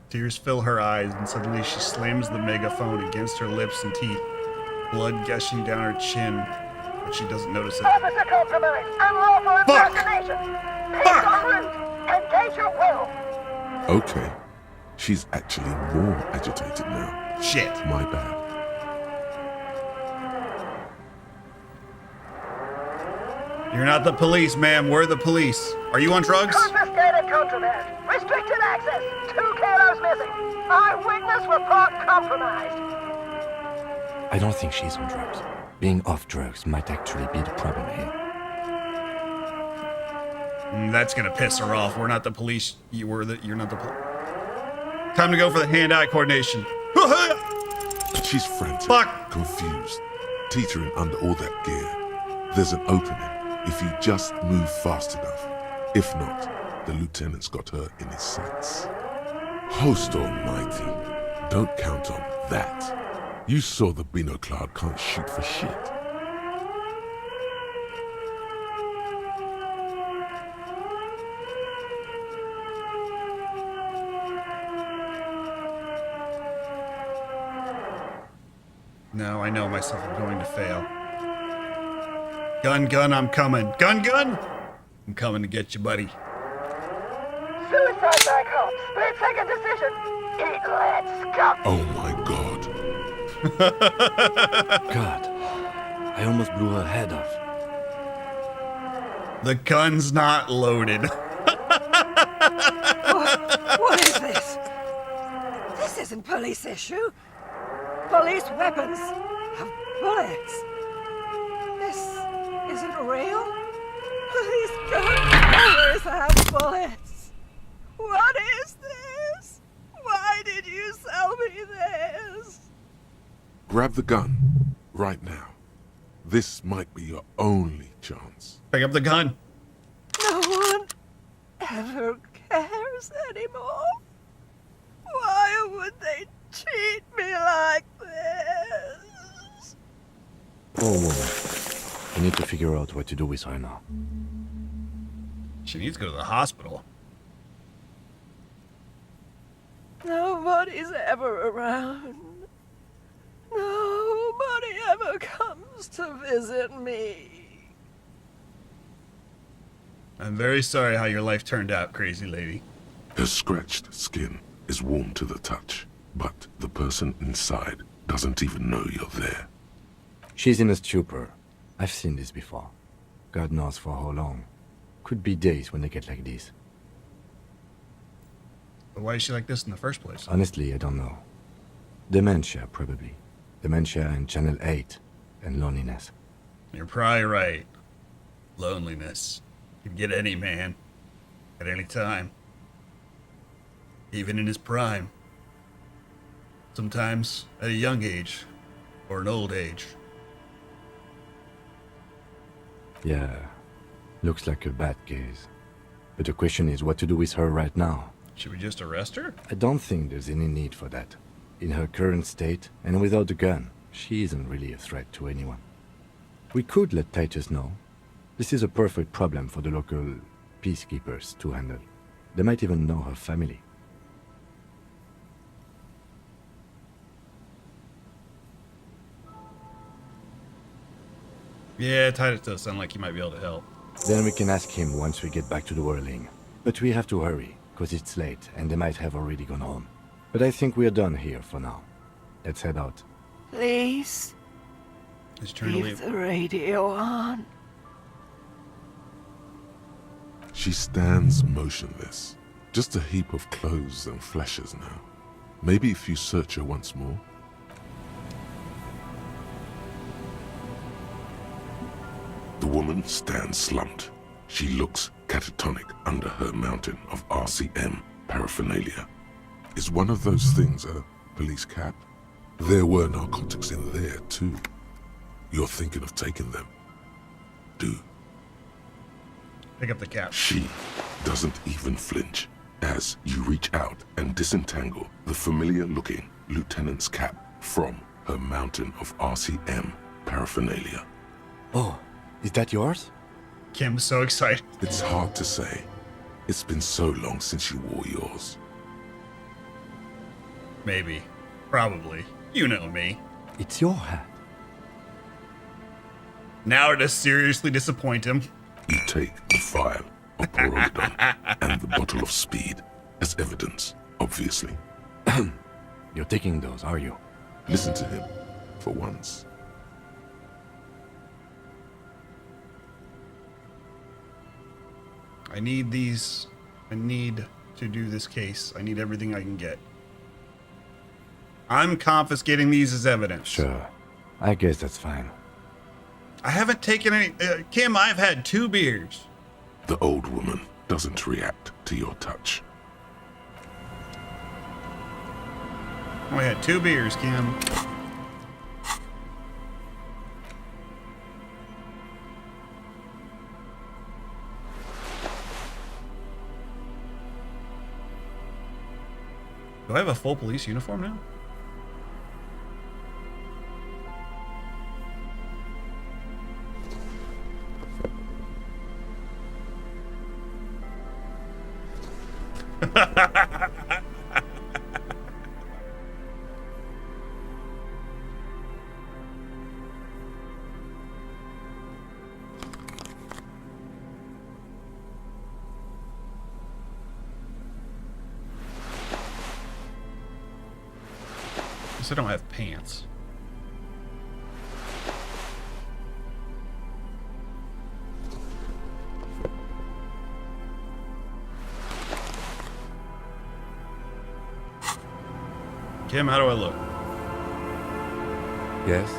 Tears fill her eyes, and suddenly she slams the megaphone against her lips and teeth, blood gushing down her chin, but she doesn't notice it. Officer compromise. Unlawful impersonation. Peace en route. Engage your will. Okay. She's actually more agitated now. Shit. My bad. You're not the police, ma'am. We're the police. Are you on drugs? Confiscated contraband. Restricted access. 2 kilos missing. Eyewitness report compromised. I don't think she's on drugs. Being off drugs might actually be the problem here. That's gonna piss her off. We're not the police. You're not the police. Time to go for the hand-eye coordination. She's frantic, confused, teetering under all that gear. There's an opening if you just move fast enough. If not, the lieutenant's got her in his sights. Host almighty, don't count on that. You saw the Beano Cloud can't shoot for shit. No, I know myself. I'm going to fail. Gun, I'm coming. Gun! I'm coming to get you, buddy. Suicide by cop. Split second decision. Eat lead, scum. Oh my god. God, I almost blew her head off. The gun's not loaded. What is this? This isn't police issue. Police weapons have bullets. This isn't real. Police guns always have bullets. What is this? Why did you sell me this? Grab the gun. Right now. This might be your only chance. Pick up the gun. No one ever cares anymore. Why would they treat me like this? Poor woman. We need to figure out what to do with her now. She needs to go to the hospital. Nobody's ever around. Nobody ever comes to visit me. I'm very sorry how your life turned out, crazy lady. Her scratched skin is warm to the touch, but the person inside doesn't even know you're there. She's in a stupor. I've seen this before. God knows for how long. Could be days when they get like this. But why is she like this in the first place? Honestly, I don't know. Dementia, probably. Dementia and Channel 8. And loneliness. You're probably right. Loneliness can get any man. At any time. Even in his prime. Sometimes at a young age. Or an old age. Yeah. Looks like a bad case. But the question is what to do with her right now. Should we just arrest her? I don't think there's any need for that. In her current state, and without the gun, she isn't really a threat to anyone. We could let Titus know. This is a perfect problem for the local peacekeepers to handle. They might even know her family. Yeah, Titus does sound like he might be able to help. Then we can ask him once we get back to the whirling. But we have to hurry, because it's late, and they might have already gone home. But I think we're done here for now. Let's head out. Please, He's trying to leave leave. the radio on. She stands motionless. Just a heap of clothes and fleshes now. Maybe if you search her once more. The woman stands slumped. She looks catatonic under her mountain of RCM paraphernalia. Is one of those things a police cap? There were narcotics in there too. You're thinking of taking them. Do. Pick up the cap. She doesn't even flinch as you reach out and disentangle the familiar-looking lieutenant's cap from her mountain of RCM paraphernalia. Oh, is that yours? Kim's so excited. It's hard to say. It's been so long since you wore yours. Maybe. Probably. You know me. It's your hat. Now to seriously disappoint him. You take the file of Porodon and the bottle of speed as evidence, obviously. You're taking those, are you? Listen to him, for once. I need these. I need to do this case. I need everything I can get. I'm confiscating these as evidence. Sure. I guess that's fine. I haven't taken any... Kim, I've had 2 beers. The old woman doesn't react to your touch. I had 2 beers, Kim. Do I have a full police uniform now? guess I don't have pants. Kim, how do I look? Yes?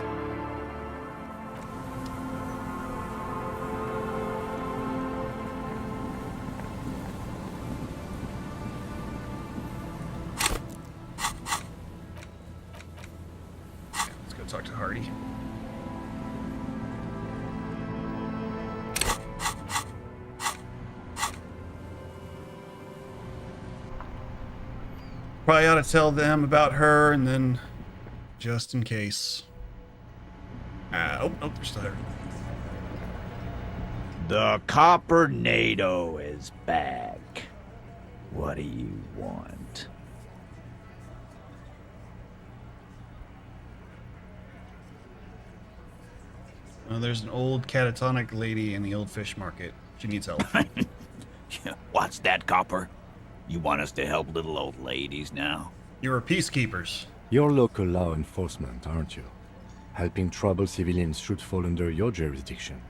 Let's go talk to Hardy. Probably ought to tell them about her, and then, just in case. Oh, they're still there. The Copper NATO is back. What do you want? Well, there's an old catatonic lady in the old fish market. She needs help. What's that, Copper? You want us to help little old ladies now? You're peacekeepers. You're local law enforcement, aren't you? Helping troubled civilians should fall under your jurisdiction.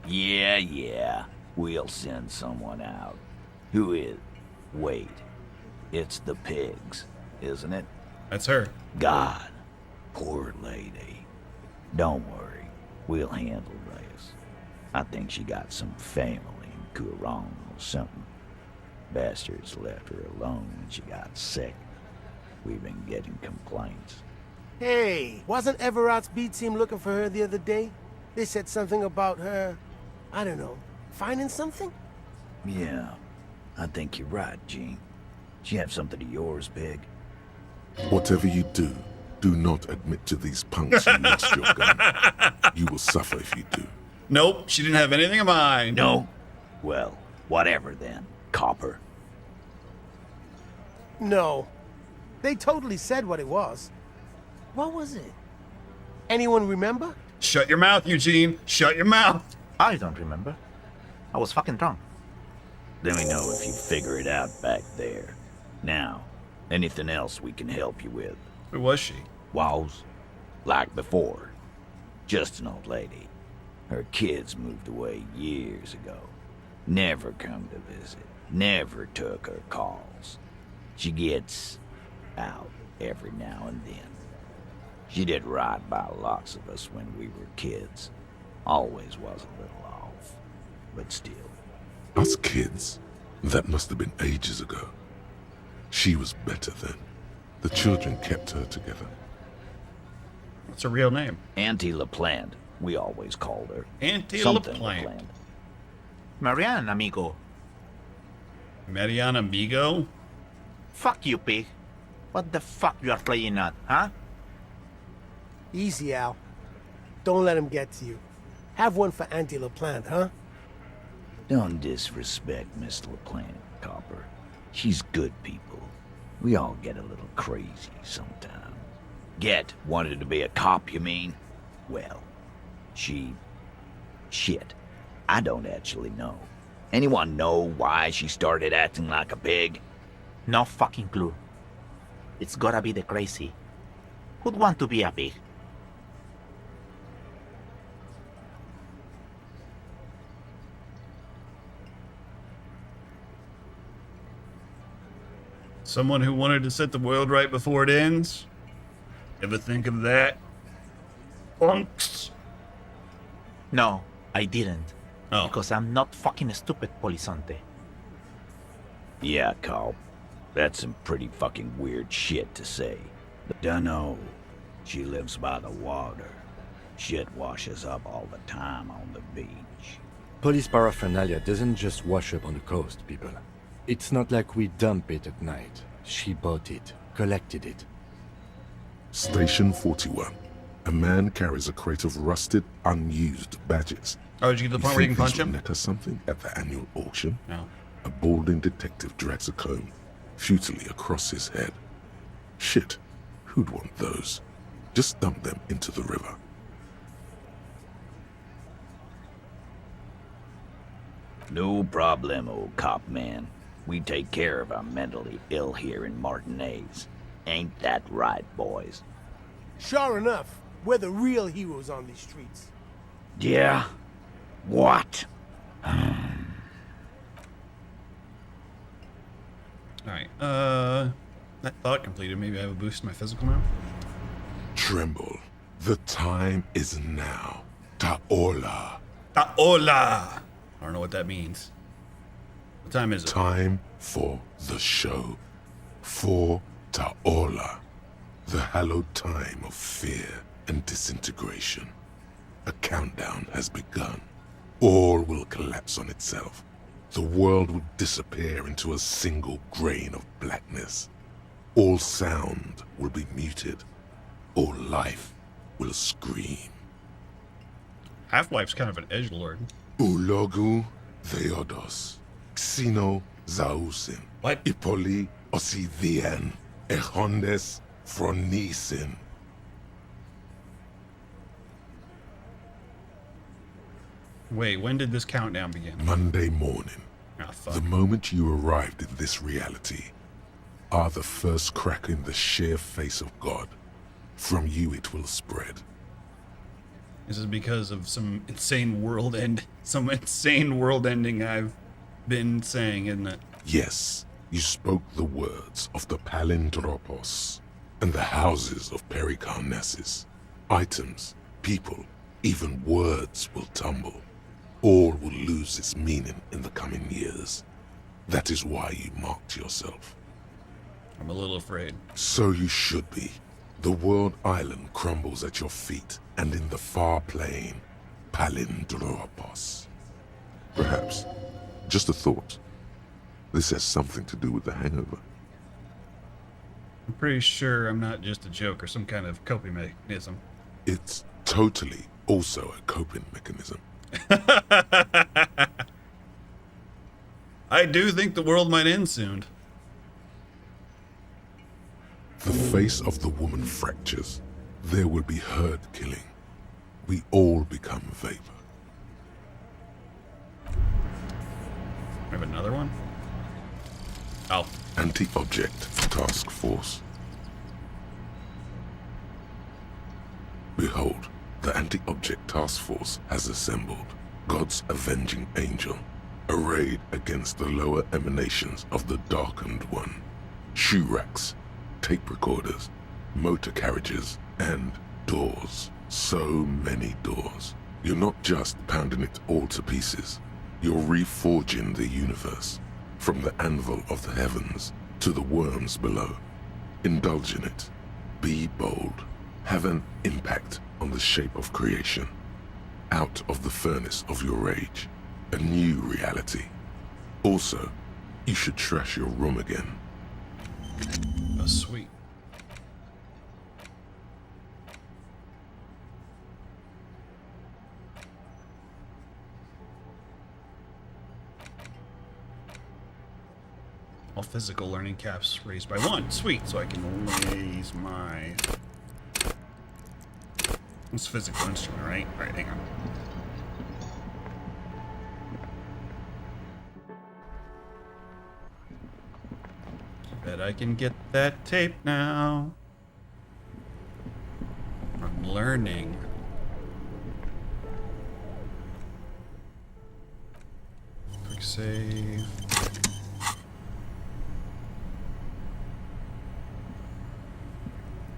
Yeah. We'll send someone out. Who is? Wait. It's the pigs, isn't it? That's her. God. Poor lady. Don't worry. We'll handle this. I think she got some family in Kurong or something. Bastards left her alone when she got sick. We've been getting complaints. Hey, wasn't Everard's B team looking for her the other day? They said something about her, I don't know, finding something? Yeah, I think you're right, Gene. She have something of yours, Pig? Whatever you do, do not admit to these punks you lost your gun. You will suffer if you do. Nope, she didn't have anything of mine. No? Well, whatever then, Copper. No. They totally said what it was. What was it? Anyone remember? Shut your mouth, Eugene. Shut your mouth. I don't remember. I was fucking drunk. Let me know if you figure it out back there. Now, anything else we can help you with? Who was she? Was? Like before. Just an old lady. Her kids moved away years ago. Never come to visit. Never took her calls. She gets out every now and then. She did right by lots of us when we were kids. Always was a little off, but still. Us kids? That must have been ages ago. She was better then. The children kept her together. What's her real name? Auntie LaPlante, we always called her. Auntie Something LaPlante. Marianne, amigo. Marianne Amigo? Fuck you, pig. What the fuck you are playing at, huh? Easy, Al. Don't let him get to you. Have one for Auntie LaPlante, huh? Don't disrespect Miss LaPlante, Copper. She's good people. We all get a little crazy sometimes. Wanted to be a cop, you mean? Well, shit. I don't actually know. Anyone know why she started acting like a pig? No fucking clue. It's gotta be the crazy. Who'd want to be a pig? Someone who wanted to set the world right before it ends? Ever think of that? Punks. No, I didn't. Oh. Because I'm not fucking stupid, Polizonte. Yeah, Carl. That's some pretty fucking weird shit to say. Dunno. She lives by the water. Shit washes up all the time on the beach. Police paraphernalia doesn't just wash up on the coast, people. It's not like we dump it at night. She bought it, collected it. Station 41. A man carries a crate of rusted, unused badges. Oh, did you get to the point where you can punch these will him? net her something at the annual auction? No. A balding detective drags a comb futilely across his head. Shit, who'd want those? Just dump them into the river. No problem, old cop man. We take care of our mentally ill here in Martinez. Ain't that right, boys? Sure enough, we're the real heroes on these streets. Yeah? What? Alright, that thought completed. Maybe I have a boost in my physical now? Tremble. The time is now. Ta'ola. Ta'ola! I don't know what that means. What time is it? Time for the show. For Ta'ola. The hallowed time of fear and disintegration. A countdown has begun. All will collapse on itself. The world will disappear into a single grain of blackness. All sound will be muted. All life will scream. Half-Life's kind of an edgelord. Ulogu Theodos. Xeno Zausin. What? Ipoli Osivian. Echondes Fronisin. Wait, when did this countdown begin? Monday morning. Ah, fuck. The moment you arrived in this reality are the first crack in the sheer face of God. From you it will spread. This is because of some insane world ending I've been saying, isn't it? Yes, you spoke the words of the Palindropos and the houses of Pericarnassus. Items, people, even words will tumble. All will lose its meaning in the coming years. That is why you marked yourself. I'm a little afraid. So you should be. The world island crumbles at your feet, and in the far plain, Palindropos. Perhaps, just a thought, this has something to do with the hangover. I'm pretty sure I'm not just a joke or some kind of coping mechanism. It's totally also a coping mechanism. I do think the world might end soon. The face of the woman fractures. There will be herd killing. We all become vapor. I have another one? Oh. Anti-object task force. Behold, the anti-object task force has assembled. God's avenging angel, arrayed against the lower emanations of the darkened one. Shoe racks, tape recorders, motor carriages, and doors. So many doors. You're not just pounding it all to pieces. You're reforging the universe, from the anvil of the heavens to the worms below. Indulge in it. Be bold. Have an impact on the shape of creation. Out of the furnace of your rage. A new reality. Also, you should trash your room again. Oh, sweet. All physical learning caps raised by 1. Sweet, so I can raise my... It's physical instrument, right? Alright, hang on. Bet I can get that tape now. I'm learning. Quick save.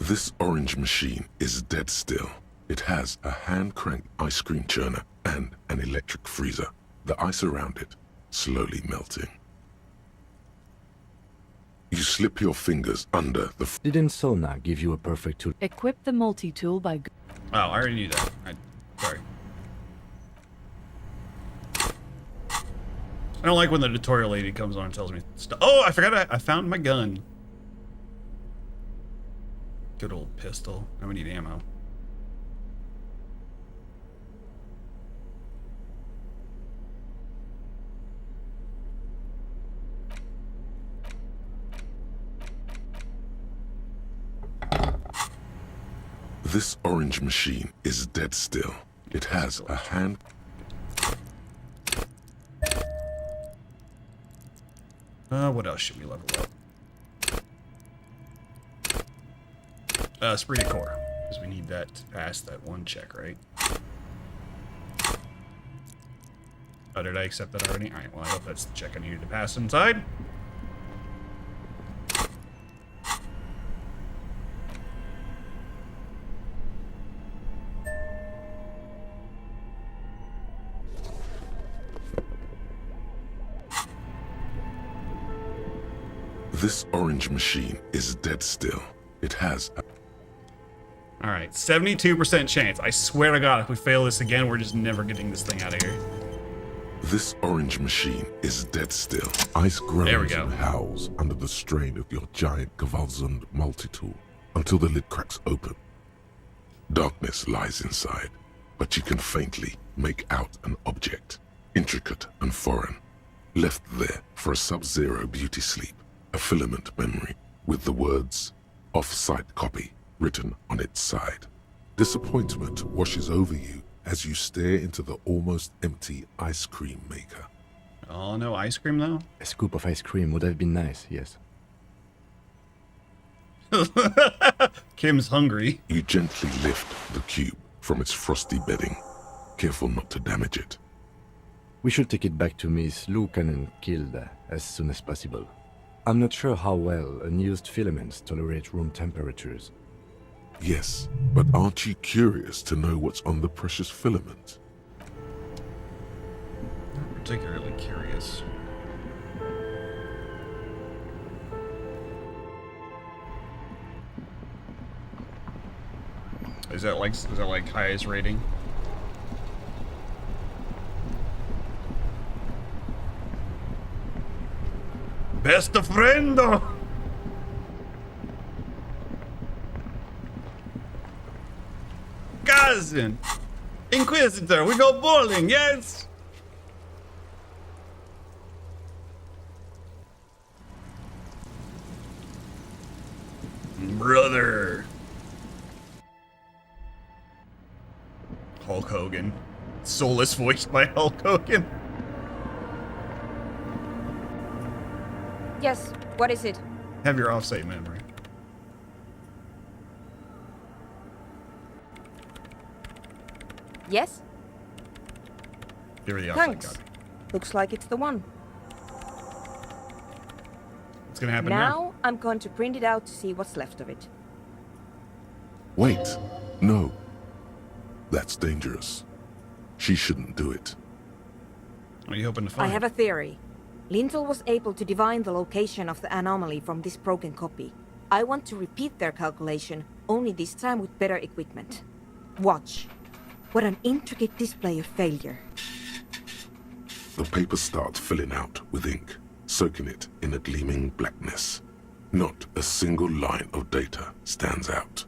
This orange machine is dead still. It has a hand-cranked ice cream churner and an electric freezer. The ice around it slowly melting. You slip your fingers under the... Didn't Sona give you a perfect tool? Equip the multi-tool by... Oh, I already knew that. Sorry. I don't like when the tutorial lady comes on and tells me stuff. Oh, I forgot I found my gun. Good old pistol. Now we need ammo. This orange machine is dead still. It has a hand... What else should we level up? Esprit de Corps. Because we need that to pass that one check, right? Oh, did I accept that already? Alright, well, I hope that's the check I needed to pass inside. This orange machine is dead still. It has... Alright, 72% chance. I swear to God, if we fail this again, we're just never getting this thing out of here. This orange machine is dead still. Ice groans and howls under the strain of your giant Gewaltsund multi-tool until the lid cracks open. Darkness lies inside, but you can faintly make out an object, intricate and foreign, left there for a sub-zero beauty sleep, a filament memory with the words "off-site copy" written on its side. Disappointment washes over you as you stare into the almost empty ice cream maker. Oh, no ice cream though? A scoop of ice cream would have been nice, yes. Kim's hungry. You gently lift the cube from its frosty bedding, careful not to damage it. We should take it back to Miss Lukanen Kilda as soon as possible. I'm not sure how well unused filaments tolerate room temperatures. Yes, but aren't you curious to know what's on the precious filament? Not particularly curious. Is that like highest rating? Best of friendo! Cousin! Inquisitor, we go bowling, yes? Brother! Hulk Hogan. Soulless voiced by Hulk Hogan. Yes, what is it? Have your offsite memory. Yes? Here are the offsite Thanks. card. Looks like it's the one. What's gonna happen now? Now I'm going to print it out to see what's left of it. Wait, no. That's dangerous. She shouldn't do it. What are you hoping to find? I have a theory. Lintel was able to divine the location of the anomaly from this broken copy. I want to repeat their calculation, only this time with better equipment. Watch. What an intricate display of failure. The paper starts filling out with ink, soaking it in a gleaming blackness. Not a single line of data stands out.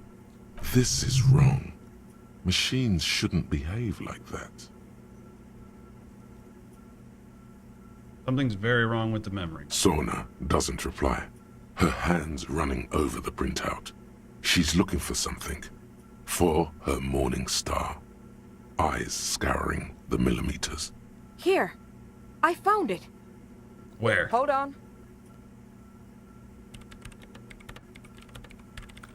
This is wrong. Machines shouldn't behave like that. Something's very wrong with the memory. Sorna doesn't reply, her hands running over the printout. She's looking for something. For her morning star. Eyes scouring the millimeters. Here. I found it. Where? Hold on.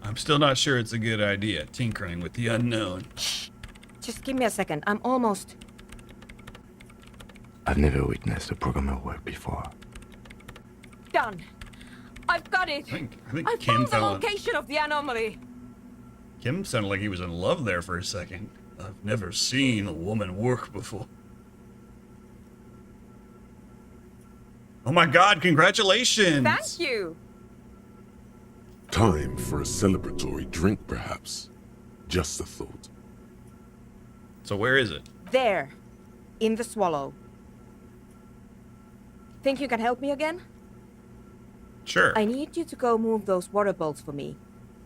I'm still not sure it's a good idea, tinkering with the unknown. Just give me a second. I'm almost... I've never witnessed a programmer work before. done. I've got it. I think I Kim found the found- location of the anomaly. Kim sounded like he was in love there for a second. I've never seen a woman work before. Oh my god, congratulations! Thank you. Time for a celebratory drink, perhaps. Just a thought. So where is it? There. In the swallow. Think you can help me again? Sure. I need you to go move those water bolts for me.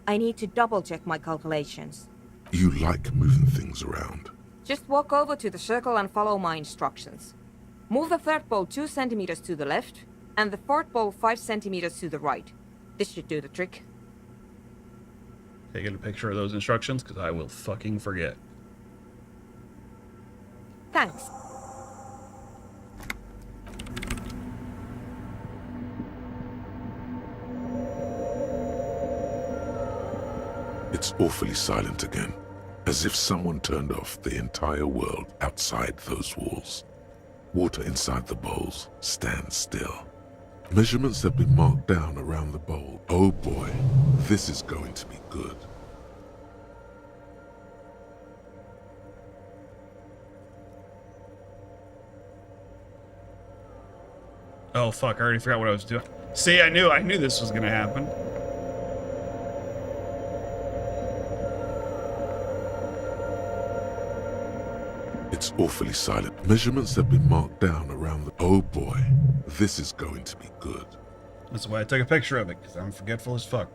I need to double check my calculations. You like moving things around. Just walk over to the circle and follow my instructions. Move the third bolt 2 centimeters to the left, and the fourth bolt 5 centimeters to the right. This should do the trick. Taking a picture of those instructions, because I will fucking forget. Thanks. It's awfully silent again, as if someone turned off the entire world outside those walls. Water inside the bowls stands still. Measurements have been marked down around the bowl. Oh boy, this is going to be good. Oh fuck, I already forgot what I was doing. See, I knew this was gonna happen. It's awfully silent. Measurements have been marked down around the... Oh boy, this is going to be good. That's why I took a picture of it, because I'm forgetful as fuck.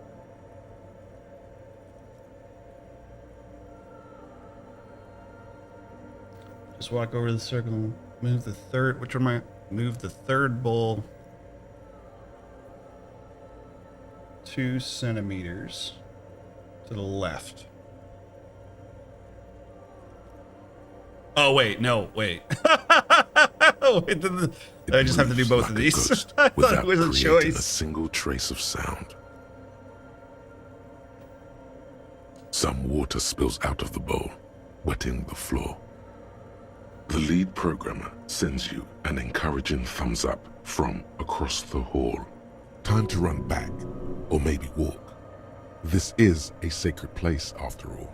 Just walk over the circle, move the third... Which one am I... Move the third bowl 2 centimeters to the left. Oh, wait, no, wait. I just have to do both of these. I thought it was a choice. A single trace of sound. Some water spills out of the bowl, wetting the floor. The lead programmer sends you an encouraging thumbs up from across the hall. Time to run back, or maybe walk. This is a sacred place after all.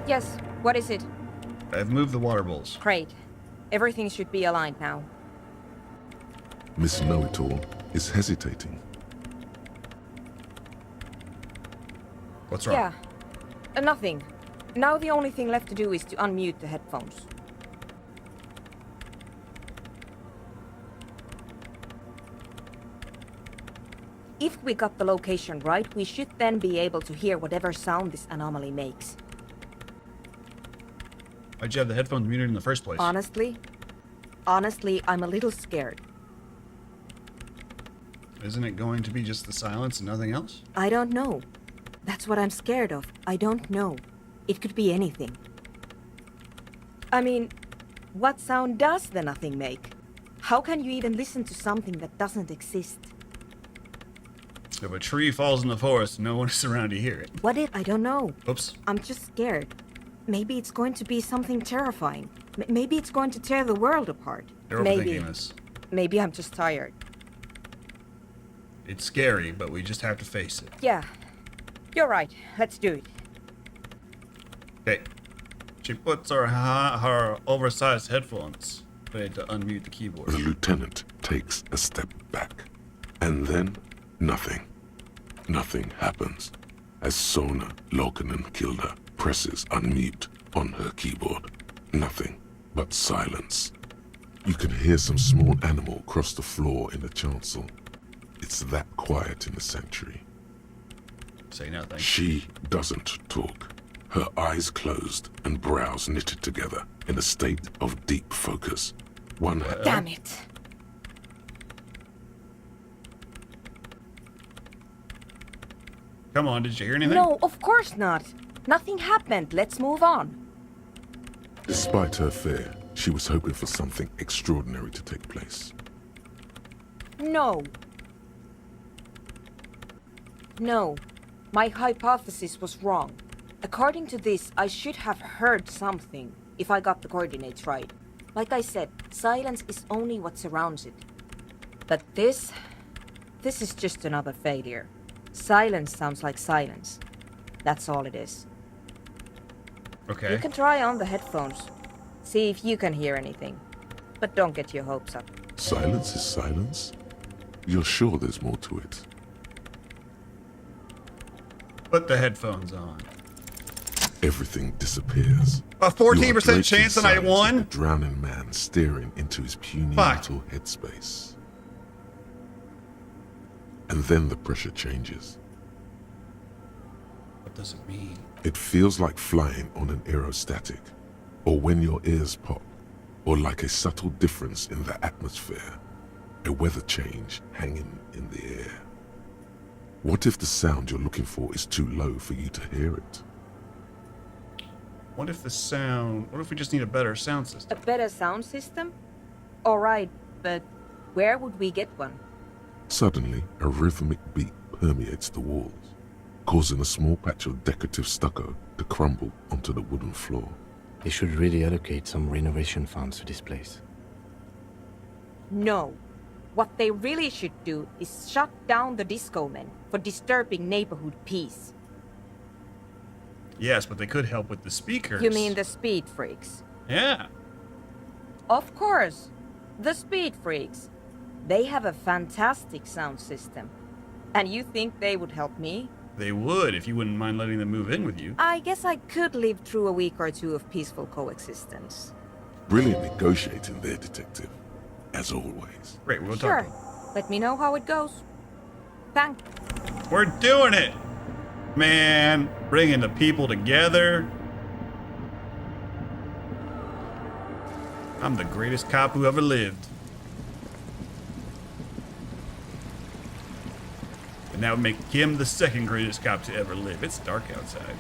Yes, what is it? I've moved the water bowls. Great. Everything should be aligned now. Miss Know-It-All is hesitating. What's wrong? Yeah, nothing. Now the only thing left to do is to unmute the headphones. If we got the location right, we should then be able to hear whatever sound this anomaly makes. Why'd you have the headphones muted in the first place? Honestly, I'm a little scared. Isn't it going to be just the silence and nothing else? I don't know. That's what I'm scared of. I don't know. It could be anything. I mean, what sound does the nothing make? How can you even listen to something that doesn't exist? If a tree falls in the forest, no one is around to hear it. What if? I don't know. Oops. I'm just scared. Maybe it's going to be something terrifying. Maybe it's going to tear the world apart. You're overthinking this. Maybe I'm just tired. It's scary, but we just have to face it. Yeah. You're right. Let's do it. Okay. She puts her oversized headphones ready to unmute the keyboard. The lieutenant takes a step back. And then, nothing. Nothing happens. As Sona Lokanen-Kilda presses unmute on her keyboard. Nothing but silence. You can hear some small animal cross the floor in the chancel. It's that quiet in the sanctuary. Say nothing. She doesn't talk. Her eyes closed and brows knitted together in a state of deep focus. One hand... Damn it! Come on, did you hear anything? No, of course not. Nothing happened. Let's move on. Despite her fear, she was hoping for something extraordinary to take place. No. No. My hypothesis was wrong. According to this, I should have heard something, if I got the coordinates right. Like I said, silence is only what surrounds it. But this is just another failure. Silence sounds like silence. That's all it is. Okay. You can try on the headphones. See if you can hear anything. But don't get your hopes up. Silence is silence? You're sure there's more to it? Put the headphones on. Everything disappears. A 14% chance that I won? A drowning man staring into his puny little headspace. And then the pressure changes. What does it mean? It feels like flying on an aerostatic, or when your ears pop, or like a subtle difference in the atmosphere, a weather change hanging in the air. What if the sound you're looking for is too low for you to hear it? What if we just need a better sound system? A better sound system? Alright, but Where would we get one? Suddenly, a rhythmic beat permeates the walls, causing a small patch of decorative stucco to crumble onto the wooden floor. They should really allocate some renovation funds to this place. No. What they really should do is shut down the disco men for disturbing neighborhood peace. Yes, but they could help with the speakers. You mean the speed freaks? Yeah. Of course. The speed freaks. They have a fantastic sound system. And you think they would help me? They would, if you wouldn't mind letting them move in with you. I guess I could live through a week or two of peaceful coexistence. Brilliant negotiating there, Detective. As always. Great, we'll Sure. talk. Let me know how it goes. Thank you. We're doing it! Man, bringing the people together. I'm the greatest cop who ever lived. And that would make him the second greatest cop to ever live. It's dark outside.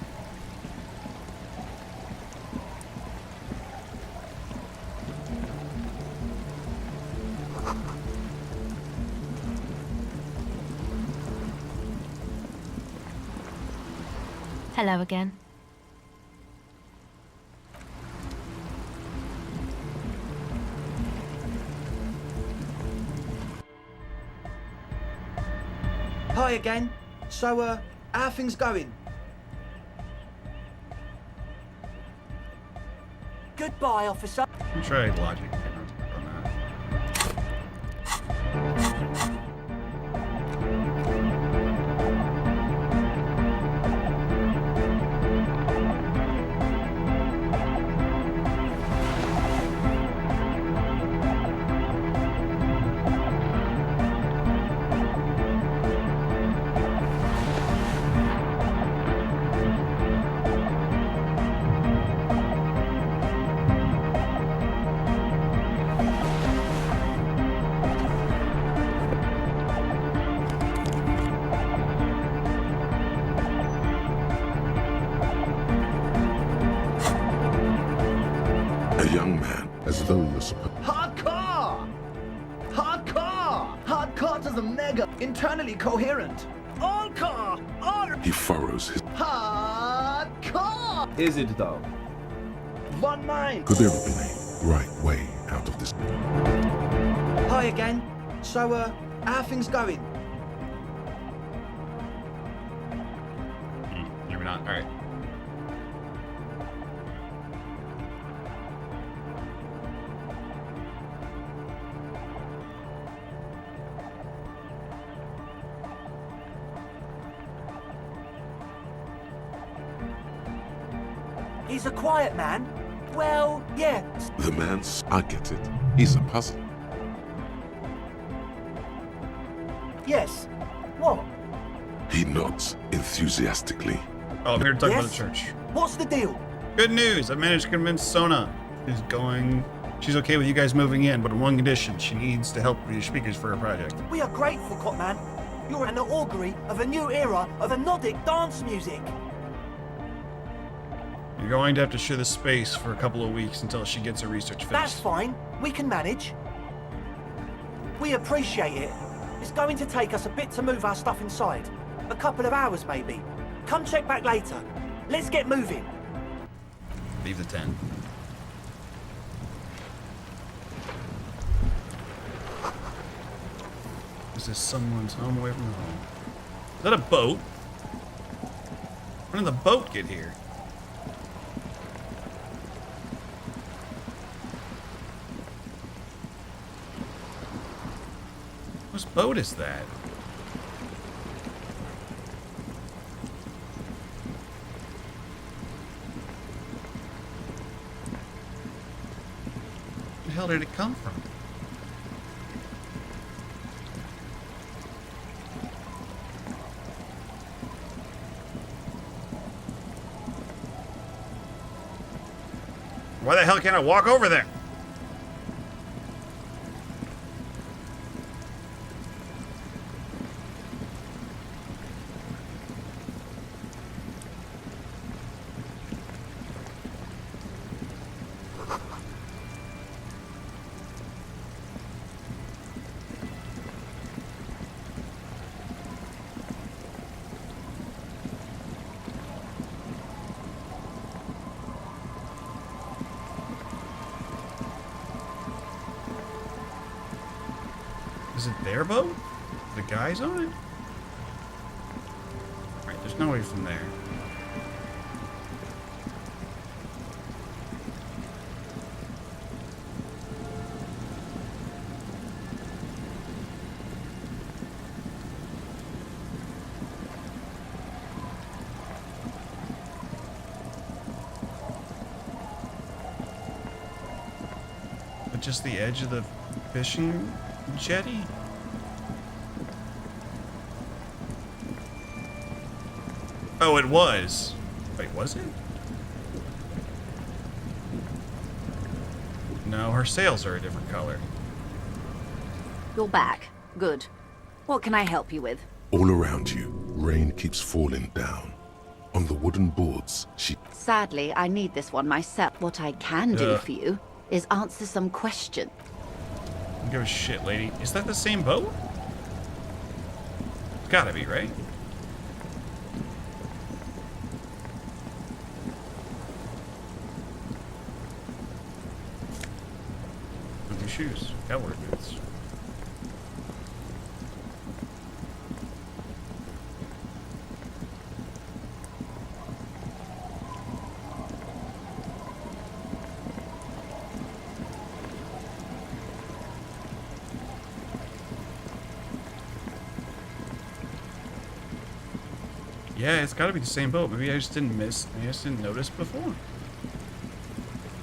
Hello again. Hi again. So, how are things going? Goodbye, officer. Try logic. A young man, as though you're supposed. Hardcore! Hardcore! Hardcore to the mega! Internally coherent! All car! All He furrows his. hardcore! Is it though? One mind! Could there have been a right way out of this? Hi again. So, how are things going? Maybe not. All right. He's a quiet man. Well, yeah. The man's. I get it. He's a puzzle. Yes. What? He nods enthusiastically. Oh, I'm here to talk about Yes? the church. What's the deal? Good news. I managed to convince Sona. She's okay with you guys moving in, but on one condition. She needs to help with your speakers for her project. We are grateful, Cotman. You're an augury of a new era of Nordic dance music. You're going to have to share the space for a couple of weeks until she gets her research finished. That's fine. We can manage. We appreciate it. It's going to take us a bit to move our stuff inside. A couple of hours, maybe. Come check back later. Let's get moving. Leave the tent. Is this someone's home away from home? Is that a boat? When did the boat get here? Whose boat is that? Where the hell did it come from? Why the hell can't I walk over there? Is it their boat? The guys on it? Alright, there's no way from there. But just the edge of the fishing jetty? Oh, it was. Wait, was it? No, her sails are a different color. You're back. Good. What can I help you with? All around you, rain keeps falling down. On the wooden boards, she... Sadly, I need this one myself. What I can do Ugh. for you is answer some questions. Don't give a shit, lady. Is that the same boat? It's gotta be, right? New shoes. Cowboy boots. Yeah, it's gotta be the same boat. Maybe I just didn't notice before.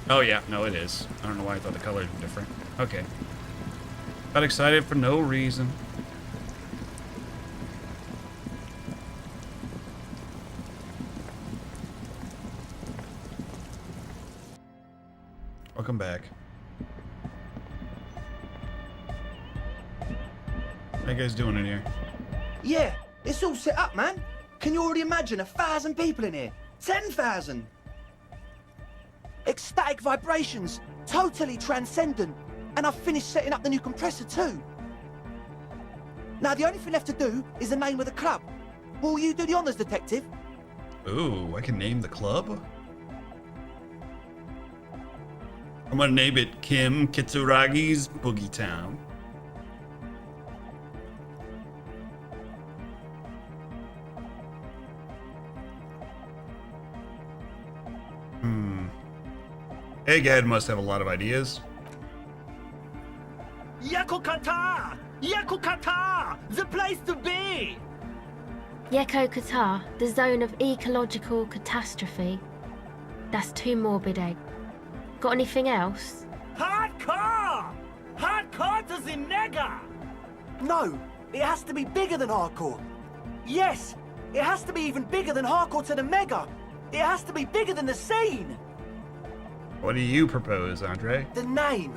Oh yeah, no it is. I don't know why I thought the colors were different. Okay. Got excited for no reason. Welcome back. How you guys doing in here? Yeah, it's all set up, man. Can you already imagine 1,000 people in here? 10,000! Ecstatic vibrations, totally transcendent. And I've finished setting up the new compressor too. Now the only thing left to do is the name of the club. Will you do the honors, detective? Ooh, I can name the club? I'm gonna name it Kim Kitsuragi's Boogie Town. Egghead must have a lot of ideas. Yakukata! Yakukata! The place to be! Yeko Qatar, the zone of ecological catastrophe. That's too morbid, Egg. Got anything else? Hardcore! Hardcore to the nega! No, it has to be bigger than hardcore. Yes, it has to be even bigger than hardcore to the mega. It has to be bigger than the scene. What do you propose, Andre? The name.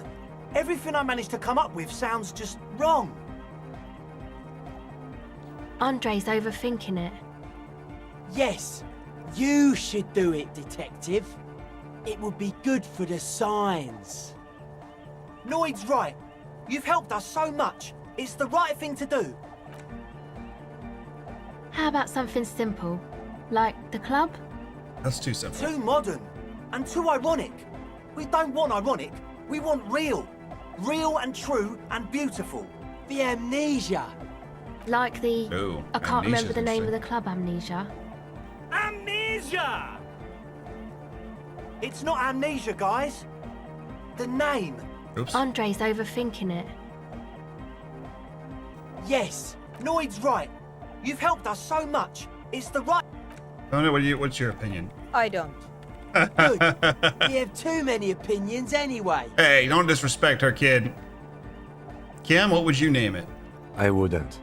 Everything I managed to come up with sounds just wrong. Andre's overthinking it. Yes, you should do it, detective. It would be good for the signs. Noid's right. You've helped us so much. It's the right thing to do. How about something simple? Like the club? That's too simple. Too modern. And too ironic. We don't want ironic. We want real. Real and true and beautiful. The amnesia. Like the... Ooh, I can't remember the name of interesting. the club, Amnesia. Amnesia! It's not amnesia, guys. The name. Oops. Andre's overthinking it. Yes, Noid's right. You've helped us so much. It's the right... Oh no, what's your opinion? I don't. Good. You have too many opinions anyway. Hey, don't disrespect her, kid. Kim, what would you name it? I wouldn't.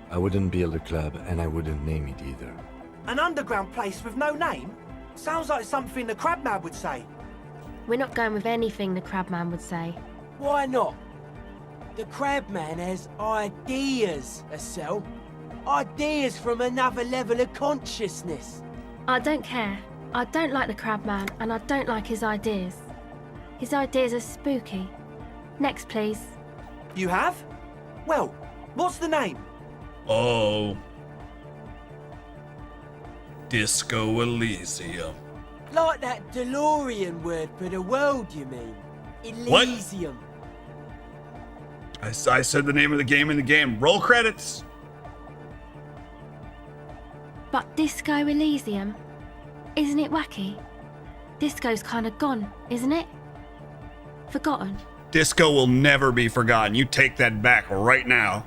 I wouldn't build a club, and I wouldn't name it either. An underground place with no name? Sounds like something the Crabman would say. We're not going with anything the Crabman would say. Why not? The Crabman has ideas, Estelle. Ideas from another level of consciousness. I don't care. I don't like the Crabman, and I don't like his ideas. His ideas are spooky. Next, please. You have? Well, what's the name? Oh. Disco Elysium. Like that DeLorean word for the world, you mean? What? Elysium. I said the name of the game in the game. Roll credits. But Disco Elysium, isn't it wacky? Disco's kind of gone, isn't it? Forgotten. Disco will never be forgotten. You take that back right now.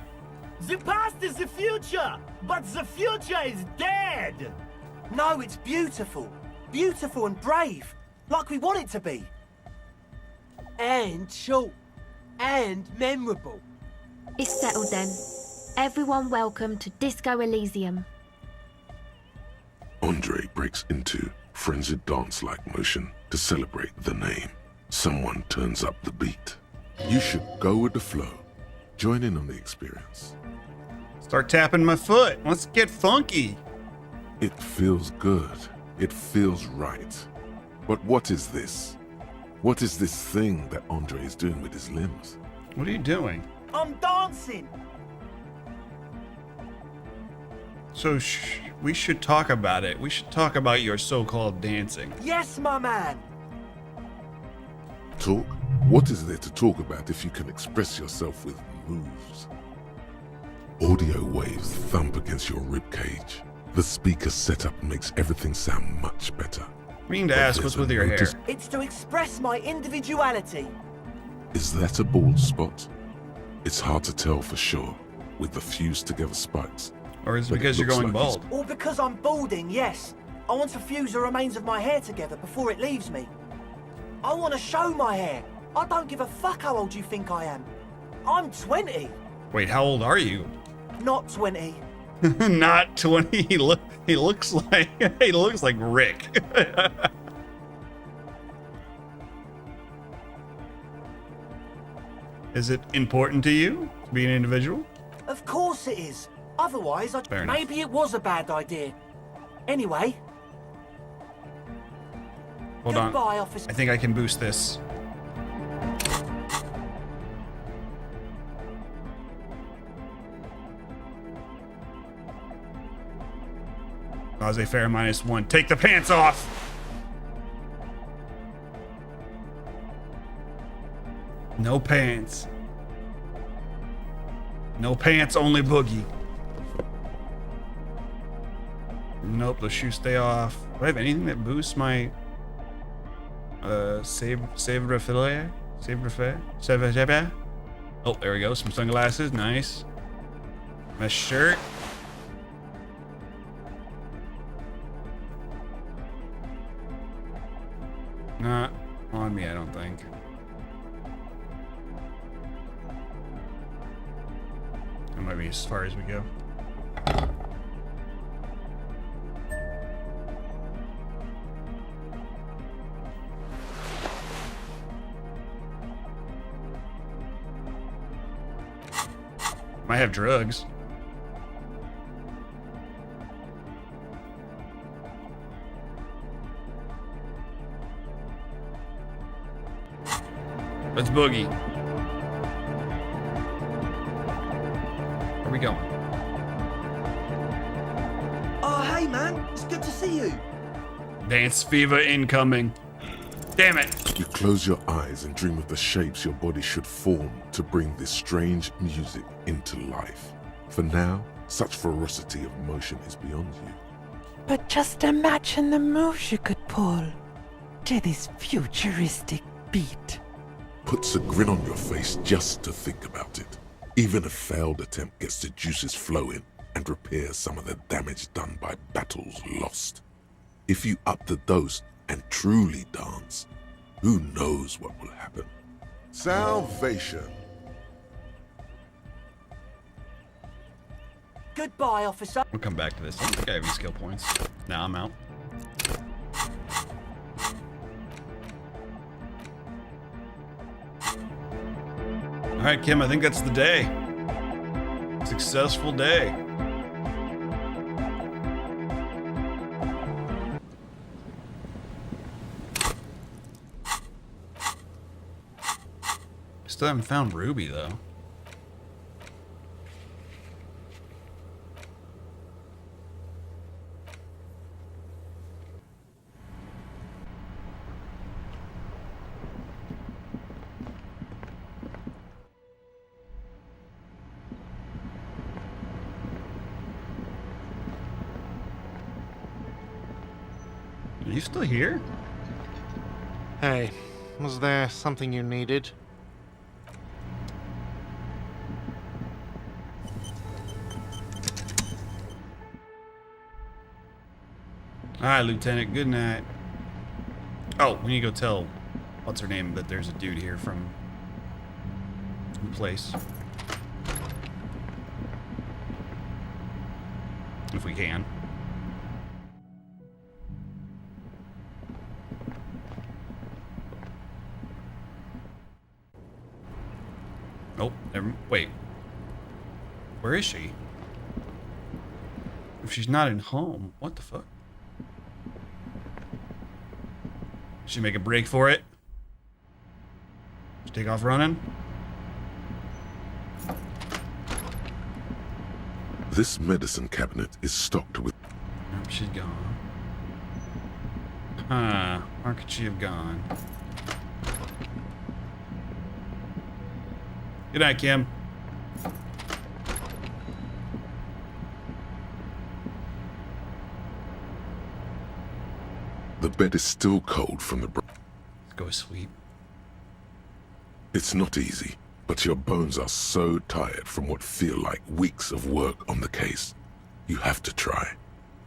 The past is the future, but the future is dead. No, it's beautiful. Beautiful and brave, like we want it to be. And short. And memorable. It's settled then. Everyone welcome to Disco Elysium. Andre breaks into frenzied dance-like motion to celebrate the name. Someone turns up the beat. You should go with the flow. Join in on the experience. Start tapping my foot. Let's get funky. It feels good. It feels right. But what is this? What is this thing that Andre is doing with his limbs? What are you doing? I'm dancing. So we should talk about it. We should talk about your so-called dancing. Yes, my man. Talk? What is there to talk about if you can express yourself with moves? Audio waves thump against your ribcage. The speaker setup makes everything sound much better. Mean to ask what's with your hair. It's to express my individuality. Is that a bald spot? It's hard to tell for sure with the fused together spikes. Or is it because you're going bald? Or because I'm balding, yes. I want to fuse the remains of my hair together before it leaves me. I want to show my hair. I don't give a fuck how old you think I am. I'm 20. Wait, how old are you? Not 20. Not 20. He looks like Rick. Is it important to you to be an individual? Of course it is. Otherwise, maybe it was a bad idea. Anyway. Hold Goodbye, on. officer. I think I can boost this. Laissez-faire -1. Take the pants off. No pants. No pants, only boogie. Nope, those shoes stay off. Do I have anything that boosts my save refile? Oh, there we go. Some sunglasses, nice. My shirt. Not on me, I don't think. That might be as far as we go. Might have drugs. Let's boogie. Where are we going? Oh, hey, man. It's good to see you. Dance fever incoming. Damn it. You close your eyes and dream of the shapes your body should form to bring this strange music into life. For now, such ferocity of motion is beyond you. But just imagine the moves you could pull to this futuristic beat. Puts a grin on your face just to think about it. Even a failed attempt gets the juices flowing and repairs some of the damage done by battles lost. If you up the dose and truly dance, who knows what will happen? Salvation. Goodbye, officer. We'll come back to this. I don't think I have any skill points. Nah, I'm out. Alright, Kim, I think that's the day. Successful day. Still haven't found Ruby, though. you still here? Hey, was there something you needed? Alright, Lieutenant, good night. Oh, we need to go tell what's her name that there's a dude here from the place. If we can. Oh, wait. Where is she? If she's not in home, what the fuck? She make a break for it? She take off running? This medicine cabinet is stocked with... Nope, she's gone. Huh. Where could she have gone? Good night, Kim. The bed is still cold from the... Let's go sleep. It's not easy, but your bones are so tired from what feel like weeks of work on the case. You have to try.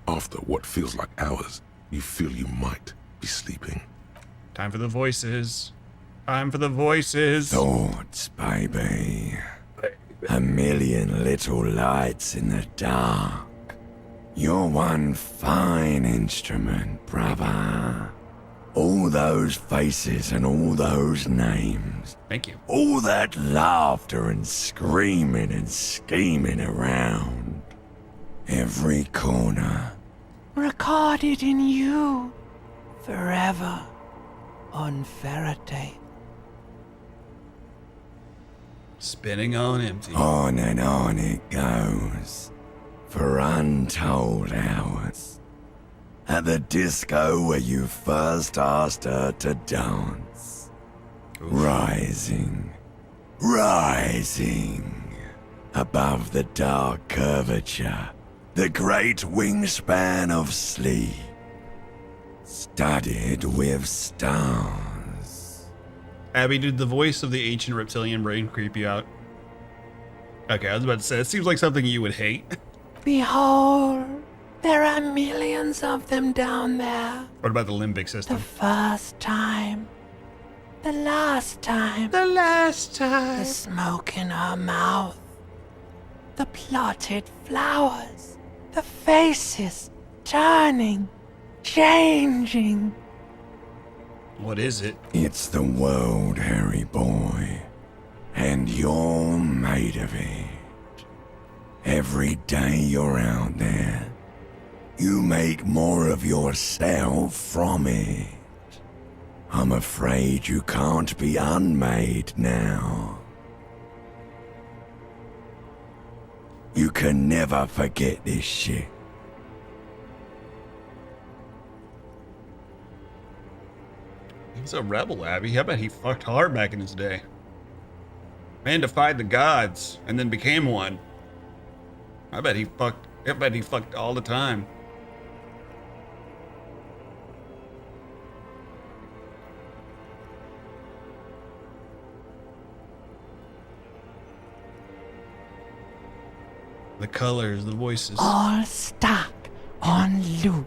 After what feels like hours, you feel you might be sleeping. Time for the voices. Time for the voices. Thoughts, baby. A million little lights in the dark. You're one fine instrument, brother. All those faces and all those names. Thank you. All that laughter and screaming and scheming around. Every corner. Recorded in you. Forever. On Faraday. Spinning on empty. On and on it goes. For untold hours. At the disco where you first asked her to dance. Oof. Rising. Rising. Above the dark curvature. The great wingspan of sleep. Studded with stars. Abby, did the voice of the ancient reptilian brain creep you out? Okay, I was about to say, it seems like something you would hate. Behold, there are millions of them down there. What about the limbic system? The first time. The last time. The last time. The smoke in her mouth. The plotted flowers. The faces turning, changing. What is it? It's the world, Harry boy. And you're made of it. Every day you're out there, you make more of yourself from it. I'm afraid you can't be unmade now. You can never forget this shit. He was a rebel, Abby. I bet he fucked hard back in his day. Man defied the gods and then became one. I bet he fucked all the time. The colors, the voices. All stuck on loop.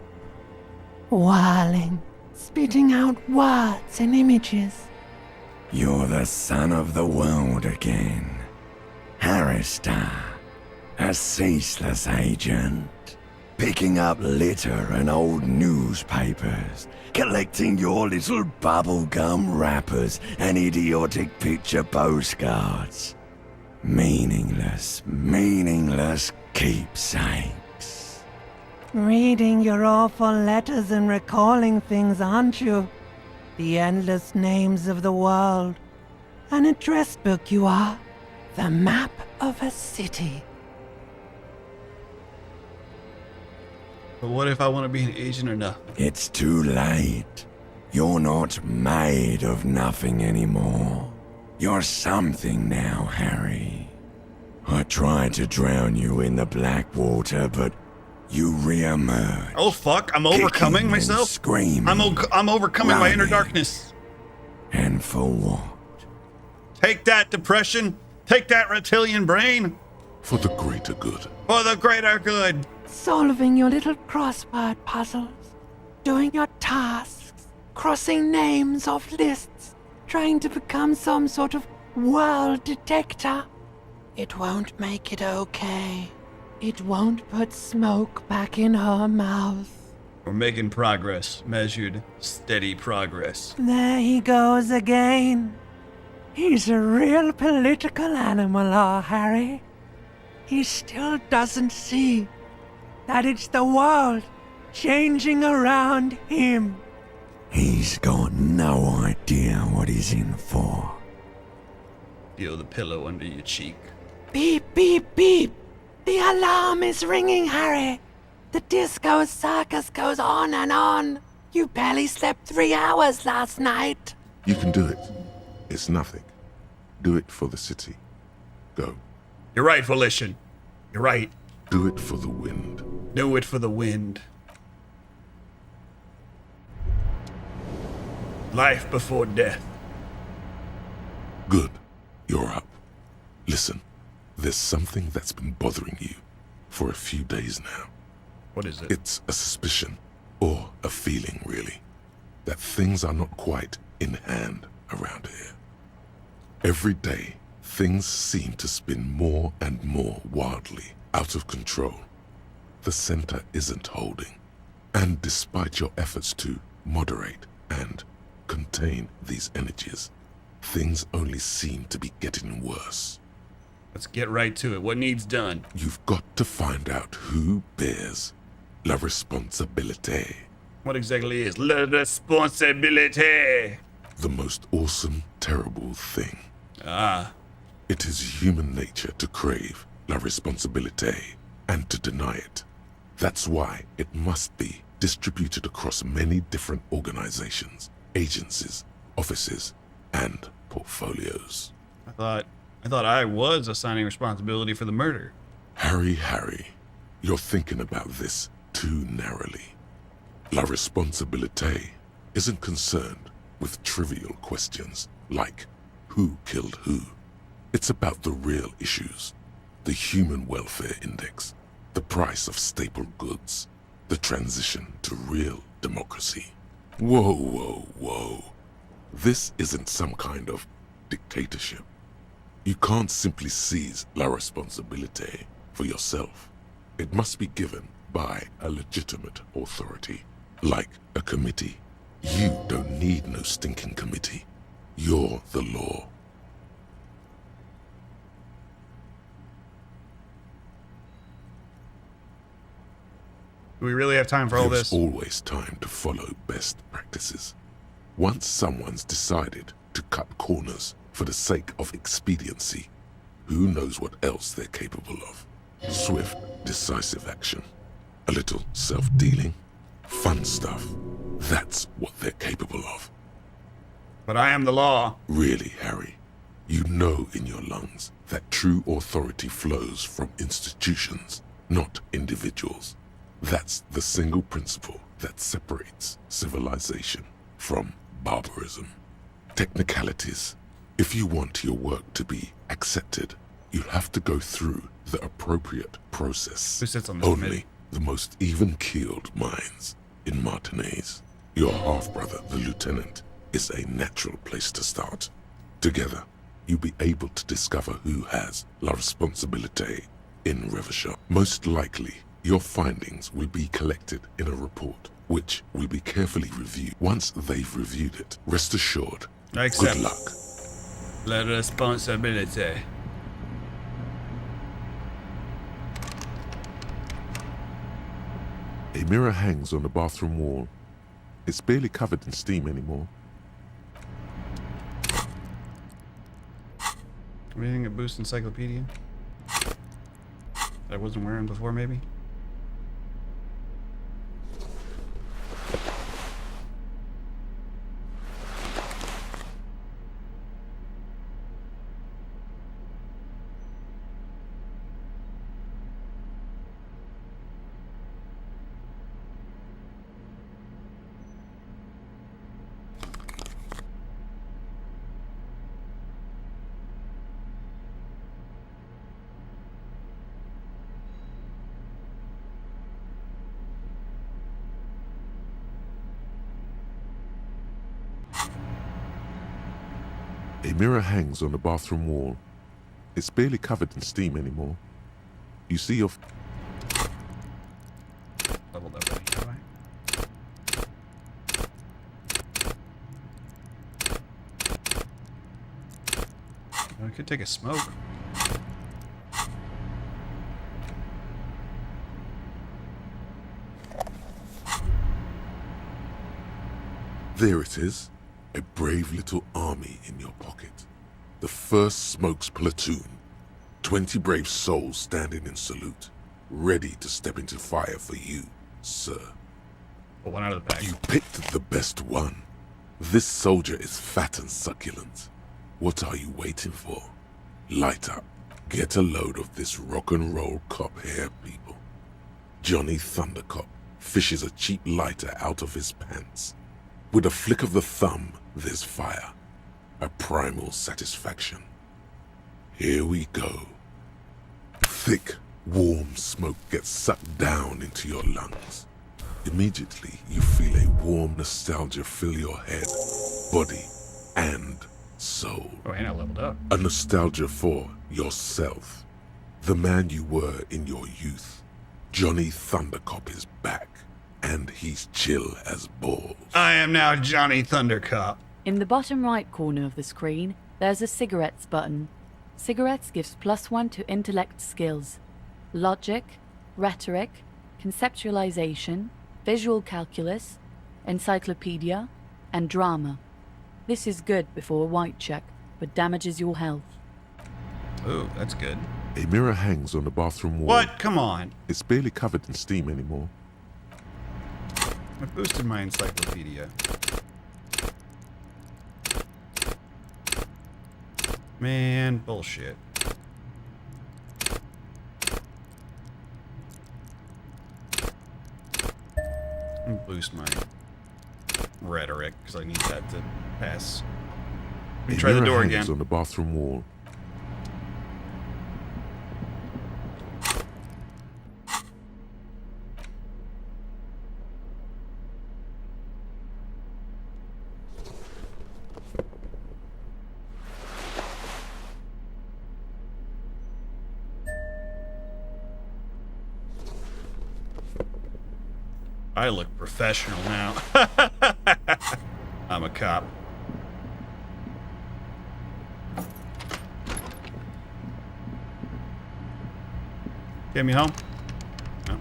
Whirling, spitting out words and images. You're the son of the world again. Harrister. A ceaseless agent. Picking up litter and old newspapers. Collecting your little bubblegum wrappers and idiotic picture postcards. Meaningless keepsakes. Reading your awful letters and recalling things, aren't you? The endless names of the world. An address book you are. The map of a city. But what if I want to be an agent or nothing? It's too late. You're not made of nothing anymore. You're something now, Harry. I tried to drown you in the black water, but you reemerge. Oh fuck! I'm overcoming kicking and myself. screaming, I'm overcoming my inner running. darkness. And for what? Take that, depression. Take that, reptilian brain. For the greater good. For the greater good. Solving your little crossword puzzles, doing your tasks, crossing names off lists, trying to become some sort of world detector. It won't make it okay. It won't put smoke back in her mouth. We're making progress. Measured, steady progress. There he goes again. He's a real political animal, our Harry. He still doesn't see that it's the world changing around him. He's got no idea what he's in for. Feel the pillow under your cheek. Beep, beep, beep. The alarm is ringing, Harry. The disco circus goes on and on. You barely slept 3 hours last night. You can do it. It's nothing. Do it for the city. Go. You're right, Volition. You're right. Do it for the wind. Do it for the wind. Life before death. Good. You're up. Listen, there's something that's been bothering you for a few days now. What is it? It's a suspicion, or a feeling really, that things are not quite in hand around here. Every day, things seem to spin more and more wildly out of control. The center isn't holding, and despite your efforts to moderate and contain these energies, things only seem to be getting worse. Let's get right to it. What needs done? You've got to find out who bears la responsabilité. What exactly is la responsabilité? The most awesome, terrible thing. Ah. It is human nature to crave la responsabilité and to deny it. That's why it must be distributed across many different organizations, agencies, offices, and portfolios. I thought I was assigning responsibility for the murder. Harry, you're thinking about this too narrowly. La responsabilité isn't concerned with trivial questions like who killed who. It's about the real issues. The human welfare index, the price of staple goods, the transition to real democracy. Whoa. This isn't some kind of dictatorship. You can't simply seize la responsabilité for yourself. It must be given by a legitimate authority, like a committee. You don't need no stinking committee. You're the law. Do we really have time for all this? There's always time to follow best practices. Once someone's decided to cut corners for the sake of expediency, who knows what else they're capable of? Swift, decisive action. A little self-dealing. Fun stuff. That's what they're capable of. But I am the law. Really, Harry, you know in your lungs that true authority flows from institutions, not individuals. That's the single principle that separates civilization from barbarism. Technicalities. If you want your work to be accepted, you'll have to go through the appropriate process. Who sits on this Only committee? the most even-keeled minds in Martinez. Your half-brother, the lieutenant, is a natural place to start. Together, you'll be able to discover who has la responsabilité in Revachol. Most likely, your findings will be collected in a report, which will be carefully reviewed. Once they've reviewed it, rest assured, good luck. La responsabilité. A mirror hangs on the bathroom wall. It's barely covered in steam anymore. Anything that boosts encyclopedia? That I wasn't wearing before, maybe? A mirror hangs on the bathroom wall. It's barely covered in steam anymore. You see your... Leveled up any, have I could take a smoke. There it is. A brave little army in your pocket. The 1st Smokes platoon. 20 brave souls standing in salute, ready to step into fire for you, sir. Pull one out of the pack. You picked the best one. This soldier is fat and succulent. What are you waiting for? Light up. Get a load of this rock and roll cop here, people. Johnny Thundercop fishes a cheap lighter out of his pants. With a flick of the thumb, there's fire. A primal satisfaction. Here we go. Thick, warm smoke gets sucked down into your lungs. Immediately, you feel a warm nostalgia fill your head, body, and soul. Oh, and I leveled up. A nostalgia for yourself. The man you were in your youth. Johnny Thundercop is back, and he's chill as balls. I am now Johnny Thundercop. In the bottom right corner of the screen, there's a cigarettes button. Cigarettes gives +1 to intellect skills. Logic, rhetoric, conceptualization, visual calculus, encyclopedia, and drama. This is good before a white check, but damages your health. Ooh, that's good. A mirror hangs on the bathroom wall. What? Come on. It's barely covered in steam anymore. I boosted my encyclopedia. Man, bullshit. I'm gonna boost my rhetoric because I need that to pass. Let me try the door again. On the bathroom wall. I look professional now. I'm a cop. Get me home? No.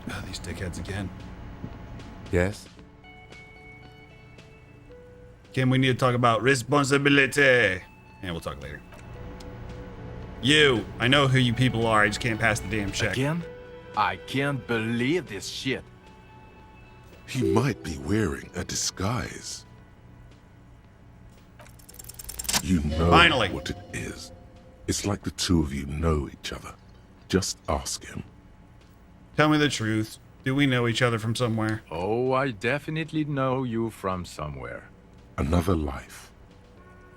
Oh, these dickheads again. Yes? Kim, we need to talk about responsibility. And we'll talk later. You, I know who you people are, I just can't pass the damn check. Again? I can't believe this shit. He might be wearing a disguise. You know Finally. What it is. It's like the two of you know each other. Just ask him. Tell me the truth. Do we know each other from somewhere? Oh, I definitely know you from somewhere. Another life.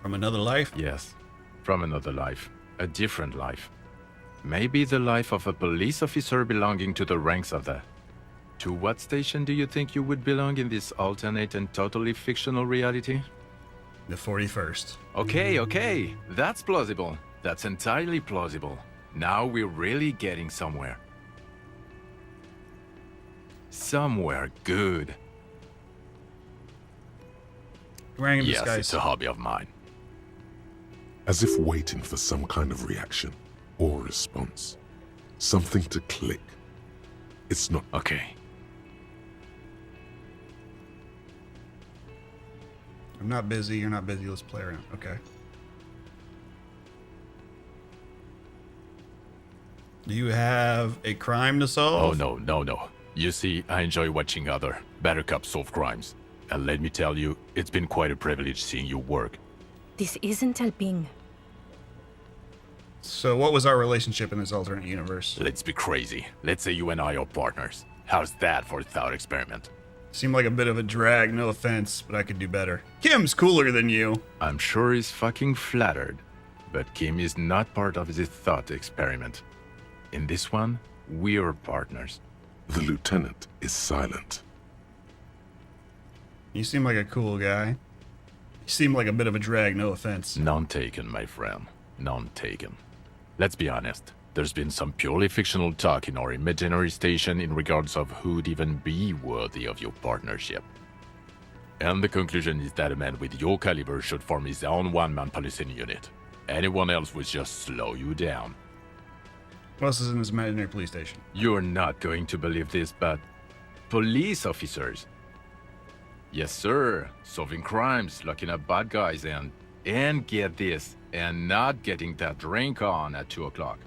From another life? Yes, from another life. A different life. Maybe the life of a police officer belonging to the ranks of the... To what station do you think you would belong in this alternate and totally fictional reality? The 41st. Okay. That's plausible. That's entirely plausible. Now we're really getting somewhere. Somewhere good. Wearing a yes, disguise. it's a hobby of mine. As if waiting for some kind of reaction or response. Something to click. It's not... Okay. I'm not busy, you're not busy, let's play around. Okay. Do you have a crime to solve? Oh, no. You see, I enjoy watching other better cops solve crimes. And let me tell you, it's been quite a privilege seeing you work. This isn't helping. So what was our relationship in this alternate universe? Let's be crazy. Let's say you and I are partners. How's that for a thought experiment? Seemed like a bit of a drag, no offense, but I could do better. Kim's cooler than you. I'm sure he's fucking flattered. But Kim is not part of the thought experiment. In this one, we're partners. The lieutenant is silent. You seem like a cool guy. You seem like a bit of a drag, no offense. None taken, my friend. None taken. Let's be honest. There's been some purely fictional talk in our imaginary station in regards of who'd even be worthy of your partnership. And the conclusion is that a man with your caliber should form his own one-man policing unit. Anyone else would just slow you down. What else is in this imaginary police station? You're not going to believe this, but police officers. Yes, sir. Solving crimes, locking up bad guys, and get this, and not getting that drink on at 2 o'clock.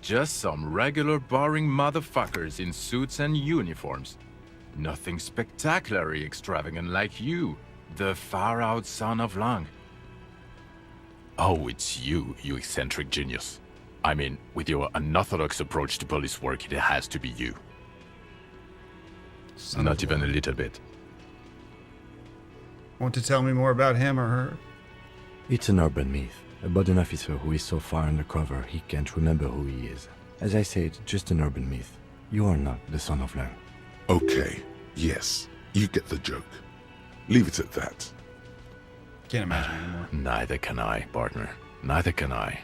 Just some regular boring motherfuckers in suits and uniforms. Nothing spectacularly extravagant like you, the far-out son of Lang. Oh, it's you, you eccentric genius. I mean, with your unorthodox approach to police work, it has to be you. Not even a little bit. Want to tell me more about him or her? It's an urban myth about an officer who is so far undercover he can't remember who he is. As I said, just an urban myth. You are not the son of Lang. Okay, yes, you get the joke. Leave it at that. Can't imagine anymore. Neither can I, partner. Neither can I.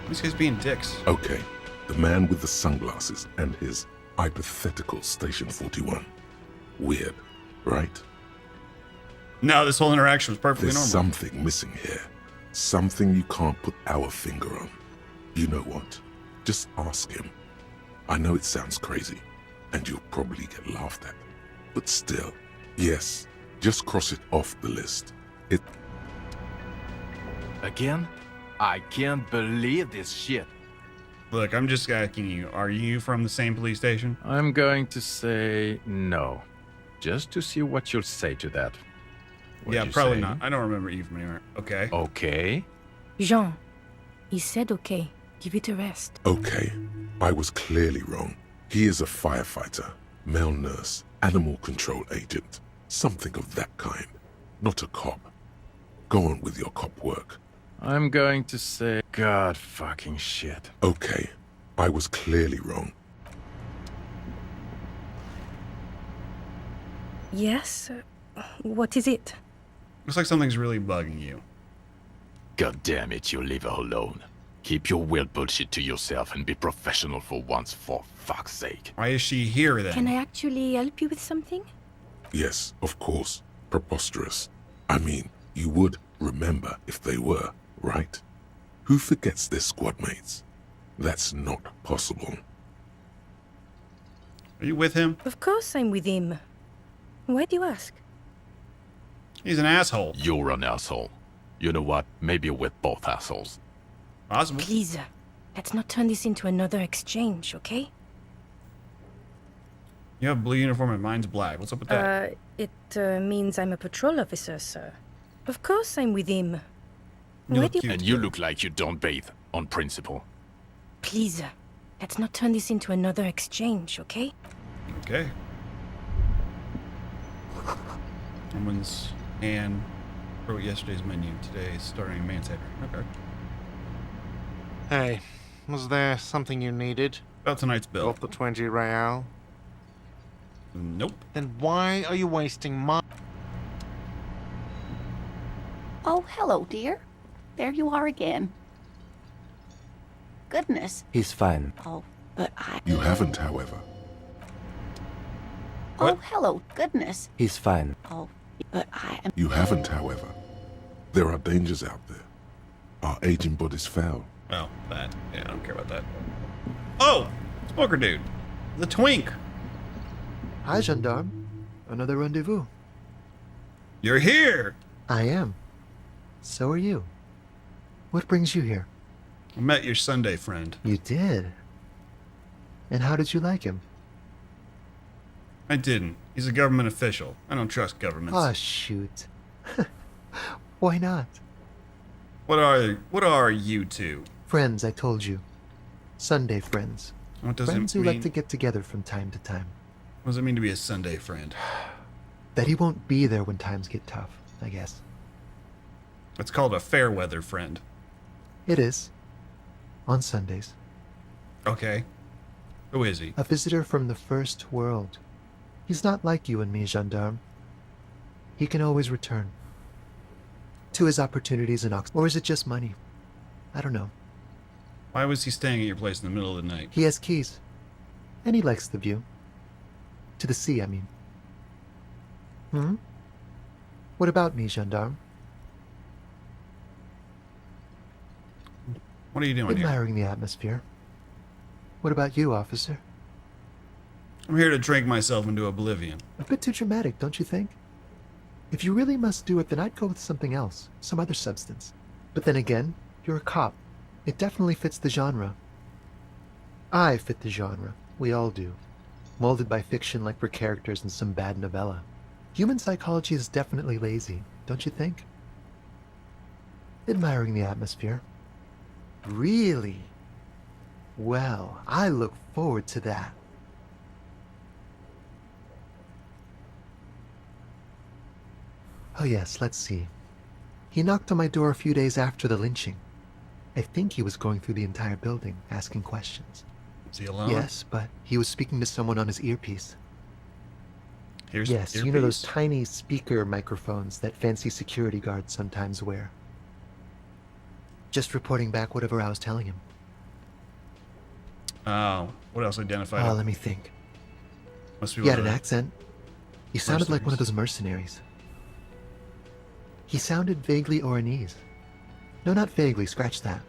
These guys being dicks. Okay, the man with the sunglasses and his hypothetical Station 41. Weird, right? No, this whole interaction was perfectly There's normal. something missing here. Something you can't put our finger on. You know what? Just ask him. I know it sounds crazy, and you'll probably get laughed at. But still, yes, just cross it off the list. Again? I can't believe this shit. Look, I'm just asking you, are you from the same police station? I'm going to say no. Just to see what you'll say to that. What'd Yeah, you probably say? not. I don't remember you from anywhere. Okay. Okay. Jean, he said okay. Give it a rest. Okay, I was clearly wrong. He is a firefighter, male nurse, animal control agent, something of that kind. Not a cop. Go on with your cop work. I'm going to say God fucking shit. Okay, I was clearly wrong. Yes? What is it? Looks like something's really bugging you. God damn it, you leave her alone. Keep your weird bullshit to yourself and be professional for once, for fuck's sake. Why is she here then? Can I actually help you with something? Yes, of course. Preposterous. I mean, you would remember if they were, right? Who forgets their squad mates? That's not possible. Are you with him? Of course I'm with him. Why do you ask? He's an asshole. You're an asshole. You know what? Maybe we're both assholes. Possible. Please, let's not turn this into another exchange, okay? You have a blue uniform and mine's black. What's up with that? It means I'm a patrol officer, sir. Of course I'm with him. You Why look do you... cute. And you look like you don't bathe, on principle. Please, let's not turn this into another exchange, okay? Okay. Someone's hand wrote yesterday's menu. Today starting main saver. Okay. Hey, was there something you needed? About tonight's bill. Off the 20 real? Nope. Then why are you wasting my... Oh, hello, dear. There you are again. Goodness. He's fine. Oh, but I... You haven't, however. Oh, hello, goodness. He's fine. Oh, but I am... You haven't, however. There are dangers out there. Our aging bodies fail. Oh, that. Yeah, I don't care about that. Oh! Smoker dude. The twink. Hi, gendarme. Another rendezvous. You're here! I am. So are you. What brings you here? I met your Sunday friend. You did? And how did you like him? I didn't. He's a government official. I don't trust governments. Ah, shoot. Why not? What are you two? Friends, I told you. Sunday friends. What does Friends it who mean? like to get together from time to time. What does it mean to be a Sunday friend? That he won't be there when times get tough, I guess. It's called a fair weather friend. It is. On Sundays. Okay. Who is he? A visitor from the first world. He's not like you and me, gendarme. He can always return. To his opportunities in Oxford. Or is it just money? I don't know. Why was he staying at your place in the middle of the night? He has keys. And he likes the view. To the sea, I mean. Hmm? What about me, gendarme? What are you doing here? Admiring the atmosphere. What about you, officer? I'm here to drink myself into oblivion. A bit too dramatic, don't you think? If you really must do it, then I'd go with something else. Some other substance. But then again, you're a cop. It definitely fits the genre. I fit the genre. We all do. Molded by fiction like we're characters in some bad novella. Human psychology is definitely lazy, don't you think? Admiring the atmosphere. Really? Well, I look forward to that. Oh yes, let's see. He knocked on my door a few days after the lynching. I think he was going through the entire building, asking questions. Is he alone? Yes, but he was speaking to someone on his earpiece. Yes, earpiece? you know those tiny speaker microphones that fancy security guards sometimes wear. Just reporting back whatever I was telling him. Oh, what else identified Oh, him? let me think. Must be He one had of an the accent. He sounded like one of those mercenaries. He sounded vaguely Oranese. No, not vaguely, scratch that.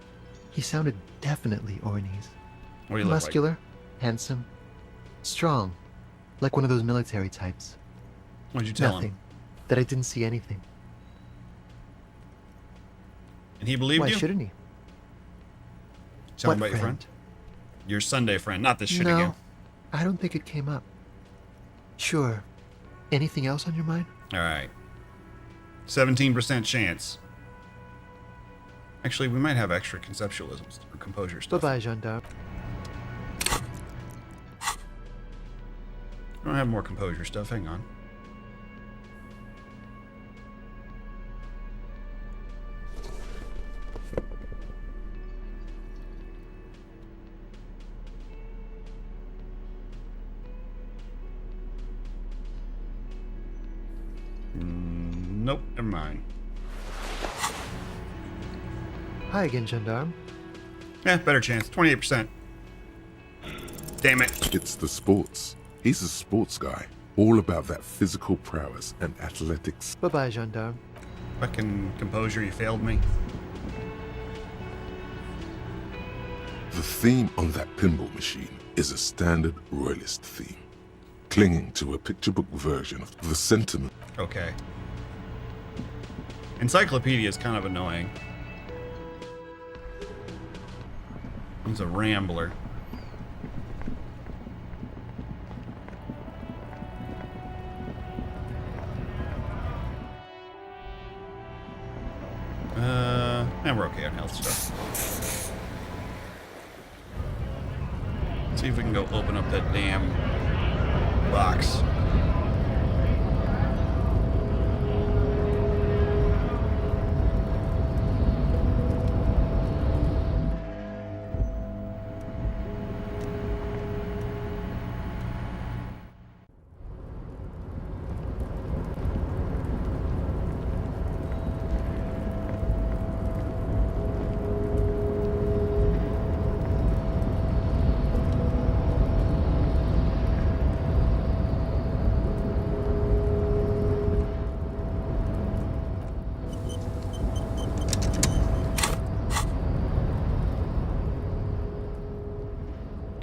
He sounded definitely Oranese. What do you look like? Muscular, handsome, strong, like one of those military types. What'd you tell Nothing. him? That I didn't see anything. And he believed Why you? shouldn't he? Tell him What about your friend? Your Sunday friend, not this shit No, again. I don't think it came up. Sure. Anything else on your mind? All right. 17% chance. Actually, we might have extra conceptualism or composure stuff. Bye-bye, gendarme. I don't have more composure stuff. Hang on. Nope, never mind. Hi again, gendarme. Yeah, better chance. 28%. Damn it. It's the sports. He's a sports guy. All about that physical prowess and athletics. Bye-bye, gendarme. Fucking composure, you failed me. The theme on that pinball machine is a standard royalist theme, clinging to a picture book version of the sentiment. Okay. Encyclopedia is kind of annoying. He's a rambler. And we're okay on health stuff. See if we can go open up that damn box.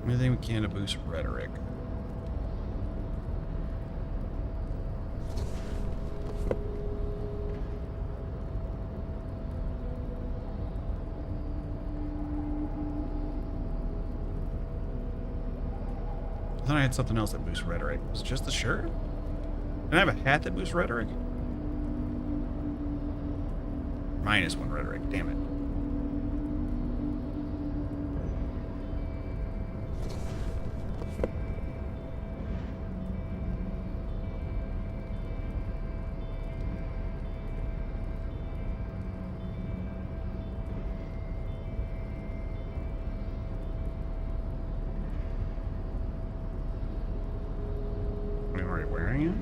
Anything we can to boost rhetoric. I thought I had something else that boosts rhetoric. Was it just the shirt? Did I have a hat that boosts rhetoric? -1 rhetoric, damn it. I'm already wearing it?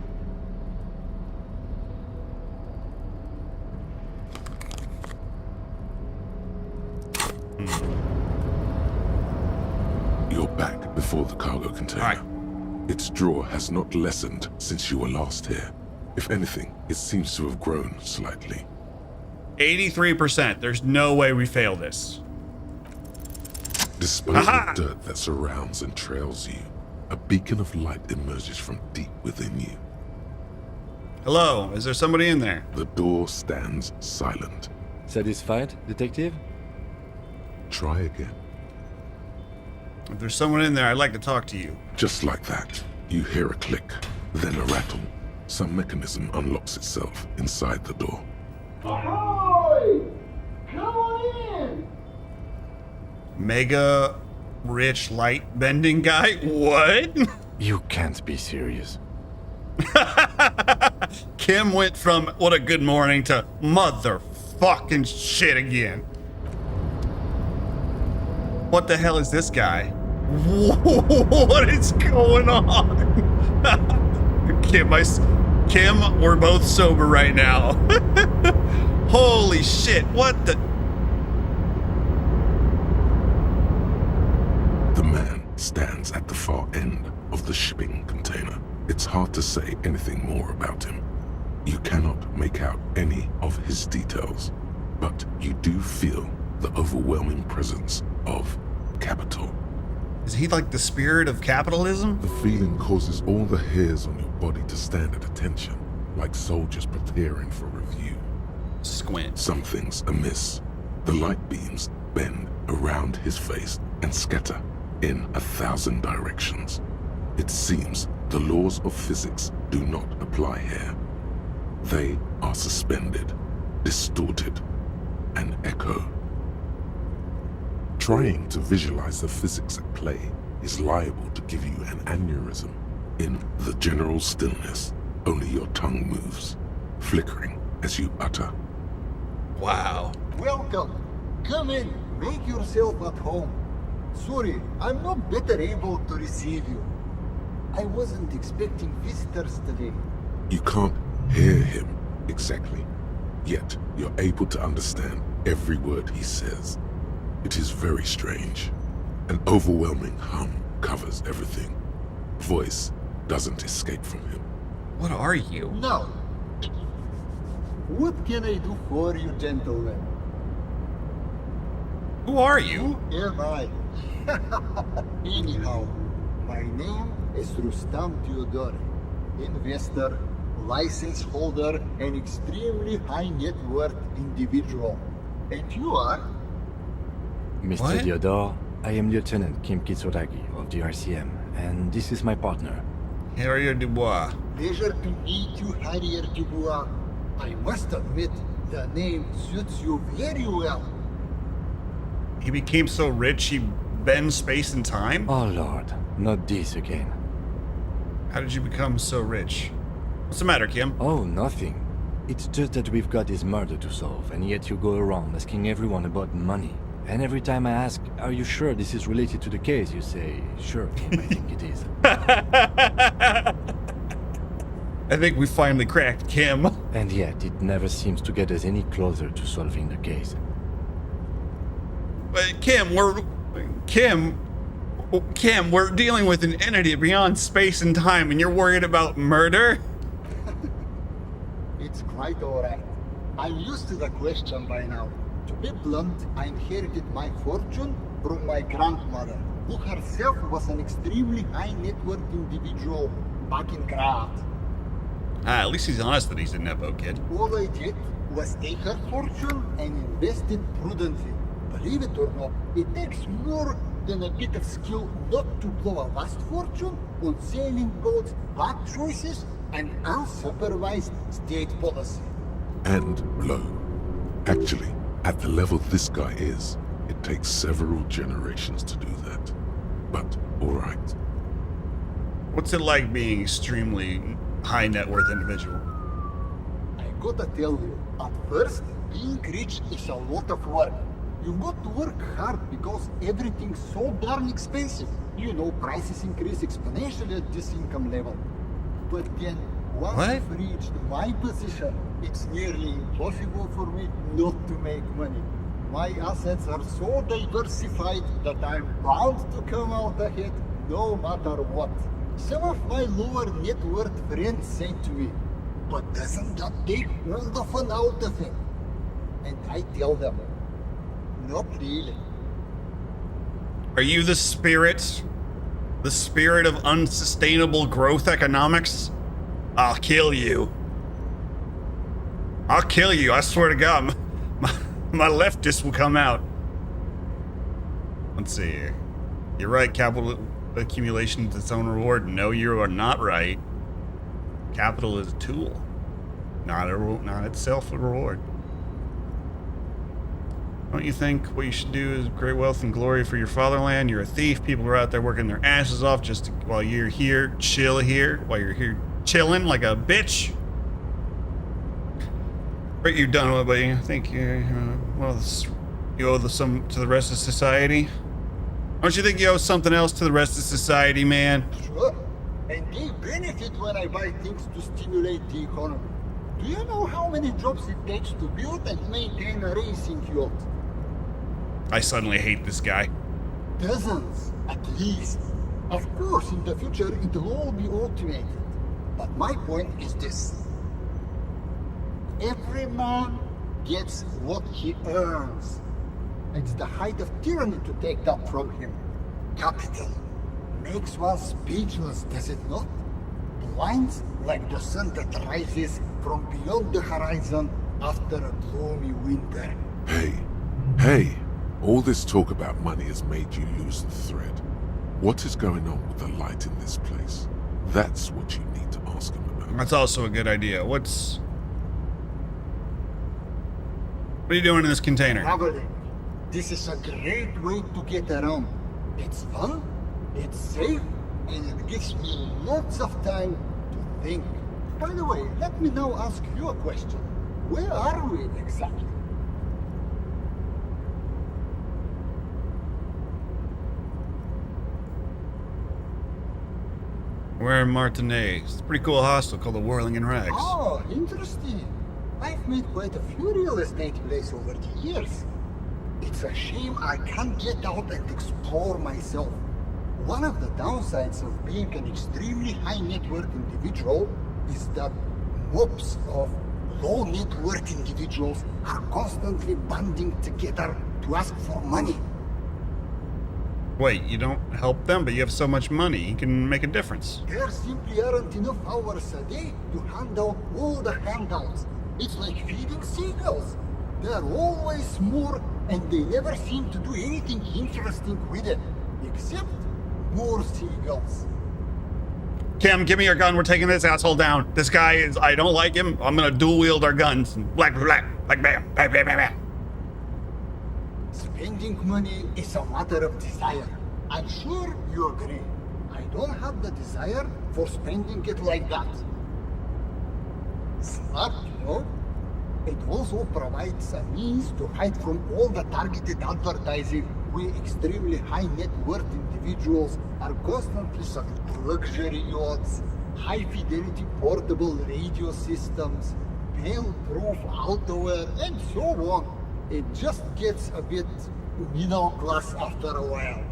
You're back before the cargo container. Its draw has not lessened since you were last here. If anything, it seems to have grown slightly. 83%. There's no way we fail this. Despite the dirt that surrounds and trails you, a beacon of light emerges from deep within you. Hello, is there somebody in there? The door stands silent. Satisfied, detective? Try again. If there's someone in there, I'd like to talk to you. Just like that, you hear a click, then a rattle. Some mechanism unlocks itself inside the door. Ahoy! Come on in! Mega rich light bending guy? What? You can't be serious. Kim went from what a good morning to motherfucking shit again. What the hell is this guy? What is going on? Kim, we're both sober right now. Holy shit, what the? The man stands at the far end of the shipping container. It's hard to say anything more about him. You cannot make out any of his details, but you do feel the overwhelming presence of capital. Is he like the spirit of capitalism? The feeling causes all the hairs on your body to stand at attention, like soldiers preparing for review. Squint. Something's amiss. The light beams bend around his face and scatter in 1,000 directions. It seems the laws of physics do not apply here. They are suspended, distorted, and echo. Trying to visualize the physics at play is liable to give you an aneurysm. In the general stillness, only your tongue moves, flickering as you utter. Wow. Welcome. Come in. Make yourself at home. Sorry, I'm not better able to receive you. I wasn't expecting visitors today. You can't hear him exactly, yet you're able to understand every word he says. It is very strange. An overwhelming hum covers everything. Voice doesn't escape from him. What are you? Now, what can I do for you, gentlemen? Who are you? Who am I? Anyhow, my name is Rustam Theodore, investor, license holder, and extremely high net worth individual. And you are? Mr. Theodore, I am Lieutenant Kim Kitsuragi of the RCM, and this is my partner. Harrier Dubois. Pleasure to meet you, Harrier Dubois. I must admit, the name suits you very well. He became so rich he bends space and time? Oh lord, not this again. How did you become so rich? What's the matter, Kim? Oh, nothing. It's just that we've got this murder to solve, and yet you go around asking everyone about money. And every time I ask, are you sure this is related to the case, you say, sure, Kim, I think it is. I think we finally cracked Kim. And yet, it never seems to get us any closer to solving the case. Kim, we're dealing with an entity beyond space and time, and you're worried about murder? It's quite alright. I'm used to the question by now. To be blunt, I inherited my fortune from my grandmother, who herself was an extremely high net worth individual back in Graz. At least he's honest that he's a Nepo kid. All I did was take her fortune and invest it prudently. Believe it or not, it takes more than a bit of skill not to blow a vast fortune on sailing boats, bad choices, and unsupervised state policy. And blow. Actually, at the level this guy is, it takes several generations to do that. But, alright. What's it like being extremely high net worth individual? I gotta tell you, at first, being rich is a lot of work. You've got to work hard because everything's so darn expensive. You know, prices increase exponentially at this income level. But then, once you've reached my position, it's nearly impossible for me not to make money. My assets are so diversified that I'm bound to come out ahead no matter what. Some of my lower net worth friends say to me, but doesn't that take all the fun out of it? And I tell them, not really. Are you the spirit? The spirit of unsustainable growth economics? I'll kill you. I'll kill you, I swear to God. My leftist will come out. Let's see here. You're right, capital accumulation is its own reward. No, you are not right. Capital is a tool, not itself a reward. Don't you think what you should do is great wealth and glory for your fatherland? You're a thief. People are out there working their asses off while you're here, while you're here chilling like a bitch. What you've done with it, I think you owe some to the rest of society. Don't you think you owe something else to the rest of society, man? Sure. And they benefit when I buy things to stimulate the economy. Do you know how many jobs it takes to build and maintain a racing yacht? I suddenly hate this guy. Dozens, at least. Of course, in the future, it'll all be automated. But my point is this. Every man gets what he earns. It's the height of tyranny to take that from him. Capital makes one speechless, does it not? Blinds like the sun that rises from beyond the horizon after a gloomy winter. Hey, all this talk about money has made you lose the thread. What is going on with the light in this place? That's what you need to ask him about. That's also a good idea. What are you doing in this container? Traveling. This is a great way to get around. It's fun, it's safe, and it gives me lots of time to think. By the way, let me now ask you a question. Where are we exactly? We're in Martinez. It's a pretty cool hostel called the Whirling in Rags. Oh, interesting. I've made quite a few real estate plays over the years. It's a shame I can't get out and explore myself. One of the downsides of being an extremely high net worth individual is that mobs of low net worth individuals are constantly banding together to ask for money. Wait, you don't help them, but you have so much money, you can make a difference. There simply aren't enough hours a day to hand out all the handouts. It's like feeding seagulls. There are always more, and they never seem to do anything interesting with it, except more seagulls. Kim, give me your gun. We're taking this asshole down. This guy is, I don't like him. I'm gonna dual wield our guns. Black, like bam, bam, bam, bam, bam. Spending money is a matter of desire. I'm sure you agree. I don't have the desire for spending it like that. Smart, you know? It also provides a means to hide from all the targeted advertising we extremely high net worth individuals are constantly selling. Luxury yachts, high fidelity portable radio systems, fail-proof outerwear, and so on. It just gets a bit middle class after a while.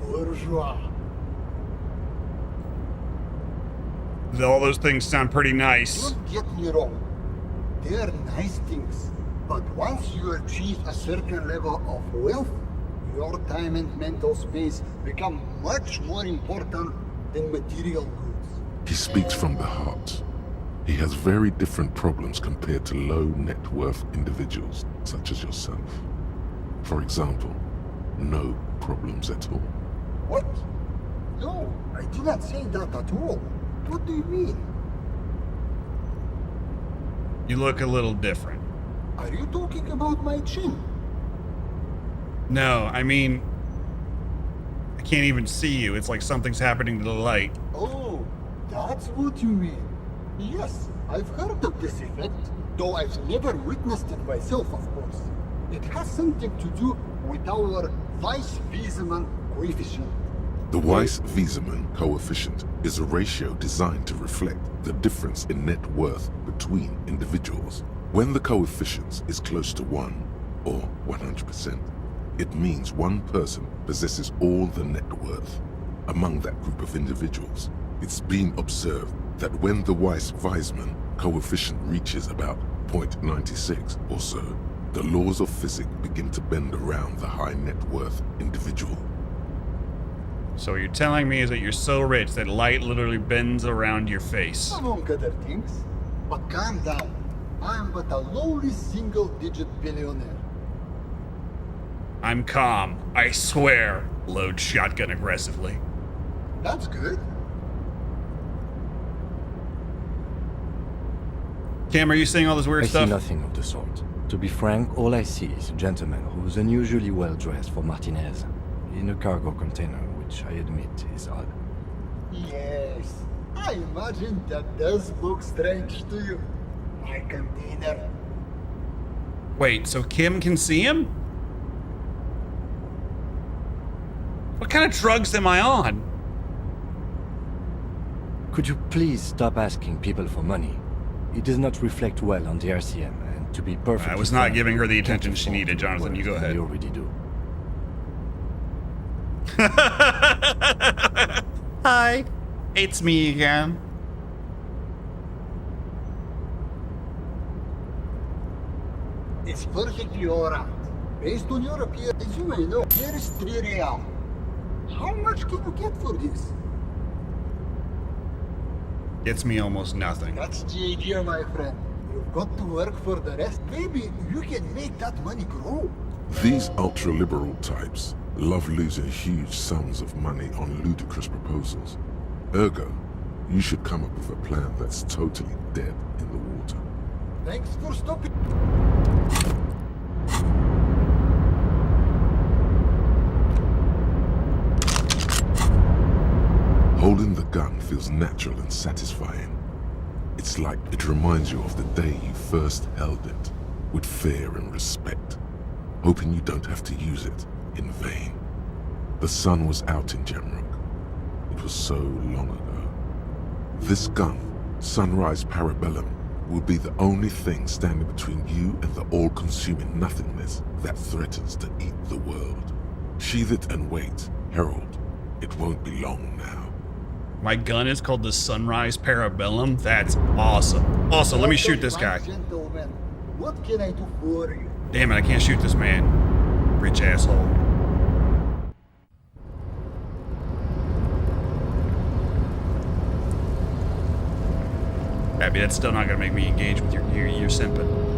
Bourgeois. All those things sound pretty nice. Don't get me wrong. They're nice things. But once you achieve a certain level of wealth, your time and mental space become much more important than material goods. He speaks from the heart. He has very different problems compared to low net worth individuals such as yourself. For example, no problems at all. What? No, I did not say that at all. What do you mean? You look a little different. Are you talking about my chin? No, I mean, I can't even see you. It's like something's happening to the light. Oh, that's what you mean. Yes, I've heard of this effect, though I've never witnessed it myself, of course. It has something to do with our Weiss-Wiesemann coefficient. The Weiss-Wieserman coefficient is a ratio designed to reflect the difference in net worth between individuals. When the coefficient is close to 1, or 100%, it means one person possesses all the net worth. Among that group of individuals, it's been observed that when the Weiss-Wieserman coefficient reaches about 0.96 or so, the laws of physics begin to bend around the high net worth individual. So what you're telling me is that you're so rich that light literally bends around your face. Among other things. But calm down. I am but a lowly single-digit billionaire. I'm calm, I swear. Load shotgun aggressively. That's good. Cam, are you seeing all this weird stuff? I see nothing of the sort. To be frank, all I see is a gentleman who's unusually well dressed for Martinez, in a cargo container, which I admit is odd. Yes, I imagine that does look strange to you. My container. Wait, so Kim can see him? What kind of drugs am I on? Could you please stop asking people for money? It does not reflect well on the RCM, and to be perfectly I was not frank, giving her the I can't attention she afford needed, to do Jonathan. You go worse than ahead. You already do. Hi, it's me again. It's perfectly alright. Based on your appearance, as you may know, here is 3 real. How much can you get for this? Gets me almost nothing. That's the idea, my friend. You've got to work for the rest. Maybe you can make that money grow. These ultra-liberal types love losing huge sums of money on ludicrous proposals. Ergo, you should come up with a plan that's totally dead in the water. Thanks for stopping. Holding the gun feels natural and satisfying. It's like it reminds you of the day you first held it, with fear and respect, hoping you don't have to use it in vain. The sun was out in Jamrook. It was so long ago. This gun, Sunrise Parabellum, will be the only thing standing between you and the all-consuming nothingness that threatens to eat the world. Sheathe it and wait, Herald. It won't be long now. My gun is called the Sunrise Parabellum? That's awesome. Also, let me shoot this guy. Gentlemen, what can I do for you? Damn it, I can't shoot this man. Rich asshole. Abby, that's still not gonna make me engage with your simping.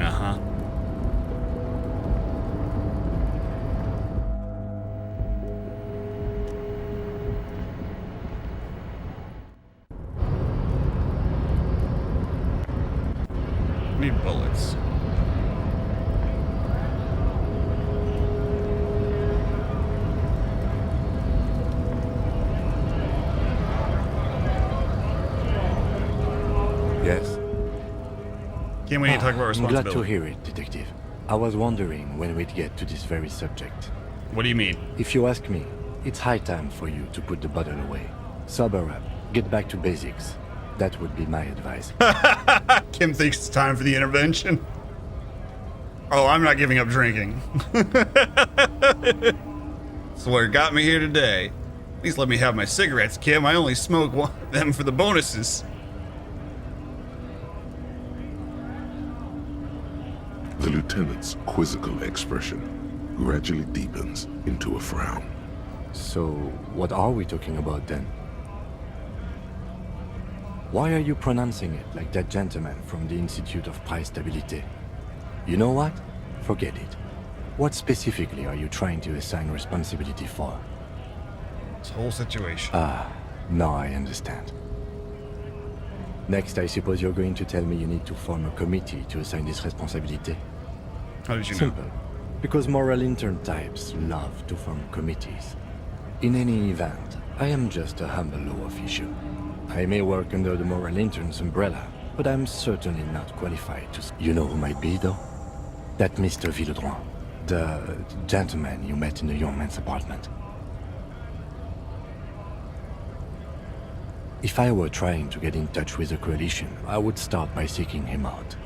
Uh-huh. Need bullets. Yes? Can't we need to talk about I'm responsibility? glad to hear it, Detective. I was wondering when we'd get to this very subject. What do you mean? If you ask me, it's high time for you to put the bottle away. Sober up. Get back to basics. That would be my advice. Kim thinks it's time for the intervention. Oh, I'm not giving up drinking. That's what got me here today. At least let me have my cigarettes, Kim. I only smoke them for the bonuses. The lieutenant's quizzical expression gradually deepens into a frown. So, what are we talking about then? Why are you pronouncing it like that gentleman from the Institute of Price Stabilité? You know what? Forget it. What specifically are you trying to assign responsibility for? This whole situation. Ah, now I understand. Next, I suppose you're going to tell me you need to form a committee to assign this responsibility. How did you know? Simple. Because moral intern types love to form committees. In any event, I am just a humble law official. I may work under the moral intern's umbrella, but I'm certainly not qualified to... You know who might be, though? That Mr. Villeudran, the gentleman you met in the young man's apartment. If I were trying to get in touch with the Coalition, I would start by seeking him out.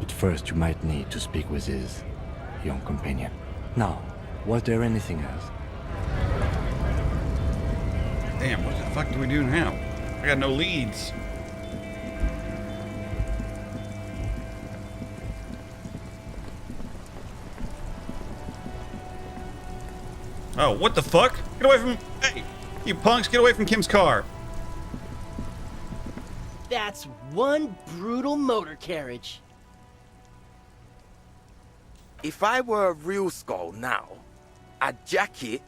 But first you might need to speak with his young companion. Now, was there anything else? Damn, what the fuck do we do now? I got no leads. Oh, what the fuck? Get away from... Hey, you punks, get away from Kim's car. That's one brutal motor carriage. If I were a real skull now, I'd jack it,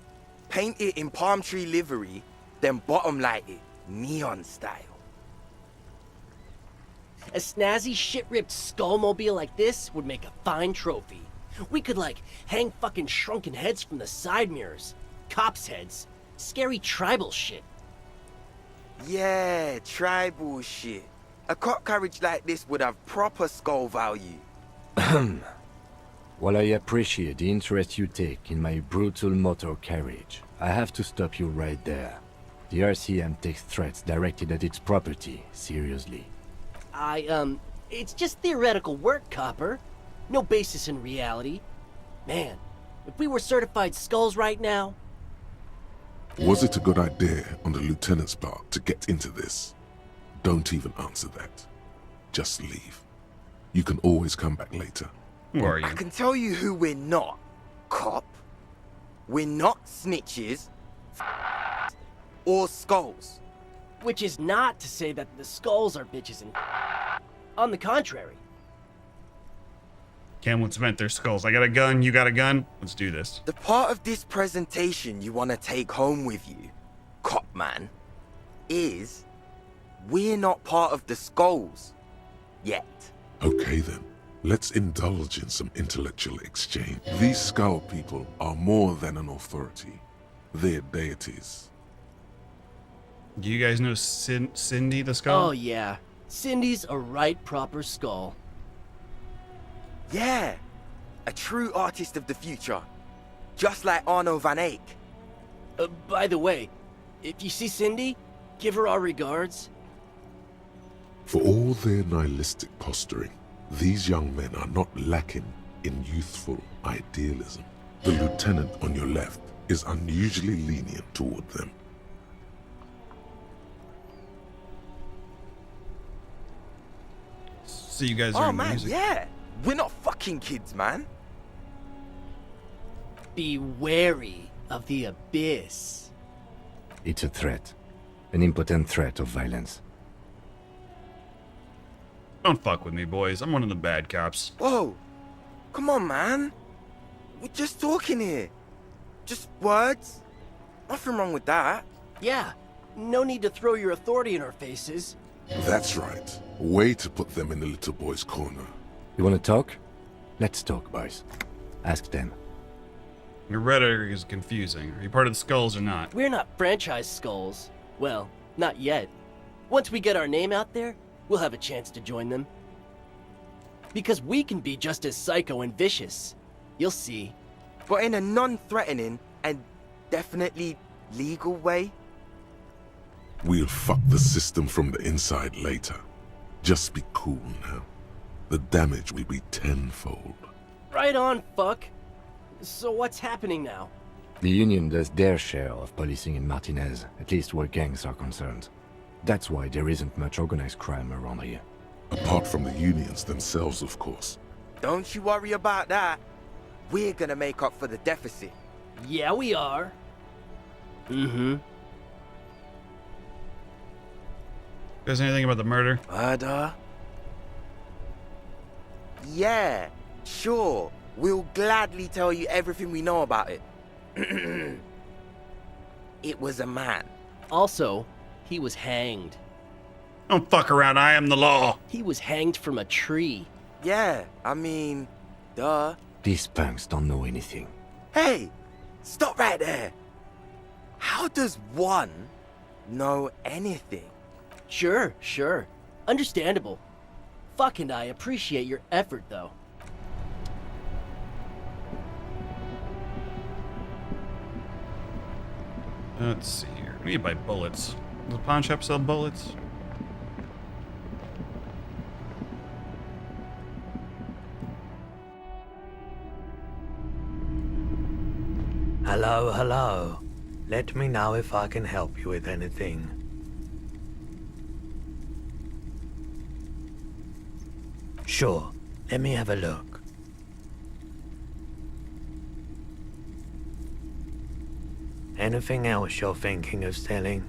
paint it in palm tree livery, then bottom light it, neon style. A snazzy shit-ripped skullmobile like this would make a fine trophy. We could, like, hang fucking shrunken heads from the side mirrors. Cops' heads. Scary tribal shit. Yeah, tribal shit. A cop carriage like this would have proper skull value. While I appreciate the interest you take in my brutal motor carriage, I have to stop you right there. The RCM takes threats directed at its property seriously. It's just theoretical work, Copper. No basis in reality. Man, if we were certified skulls right now... Was it a good idea on the lieutenant's part to get into this? Don't even answer that. Just leave. You can always come back later. Who are you? I can tell you who we're not, cop. We're not snitches or skulls. Which is not to say that the skulls are bitches and... On the contrary. Kim, let's vent their skulls. I got a gun, you got a gun. Let's do this. The part of this presentation you want to take home with you, cop man, is we're not part of the skulls yet. Okay then, let's indulge in some intellectual exchange. These skull people are more than an authority. They're deities. Do you guys know Cindy the skull? Oh yeah, Cindy's a right proper skull. Yeah, a true artist of the future. Just like Arno van Eyck. By the way, if you see Cindy, give her our regards. For all their nihilistic posturing, these young men are not lacking in youthful idealism. The lieutenant on your left is unusually lenient toward them. So you guys are in man, music. yeah. We're not fucking kids, man. Be wary of the abyss. It's a threat. An impotent threat of violence. Don't fuck with me, boys. I'm one of the bad cops. Whoa. Come on, man. We're just talking here. Just words. Nothing wrong with that. Yeah. No need to throw your authority in our faces. That's right. Way to put them in the little boy's corner. You want to talk? Let's talk, boys. Ask them. Your rhetoric is confusing. Are you part of the skulls or not? We're not franchise skulls. Well, not yet. Once we get our name out there, we'll have a chance to join them. Because we can be just as psycho and vicious. You'll see. But in a non-threatening and definitely legal way. We'll fuck the system from the inside later. Just be cool now. The damage will be tenfold. Right on, fuck. So what's happening now? The Union does their share of policing in Martinez, at least where gangs are concerned. That's why there isn't much organized crime around here. Apart from the unions themselves, of course. Don't you worry about that. We're gonna make up for the deficit. Yeah, we are. Mm-hmm. Guys, anything about the murder? Murder? Yeah, sure. We'll gladly tell you everything we know about it. It was a man. Also, he was hanged. Don't fuck around, I am the law. He was hanged from a tree. Yeah, I mean, duh. These punks don't know anything. Hey, stop right there. How does one know anything? Sure. Understandable. fucking I appreciate your effort, though. Let's see here. We need to buy bullets. Does the pawn shop sell bullets? Hello, hello. Let me know if I can help you with anything. Sure, let me have a look. Anything else you're thinking of selling?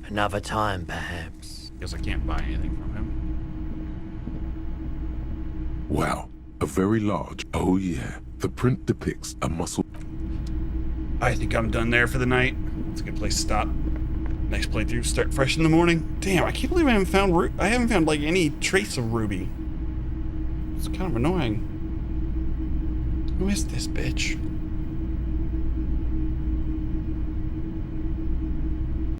Another time, perhaps. Guess I can't buy anything from him. Wow, a very large. Oh yeah, the print depicts a muscle. I think I'm done there for the night. It's a good place to stop. Next playthrough, start fresh in the morning. Damn, I can't believe I haven't found like any trace of Ruby. It's kind of annoying. Who is this bitch?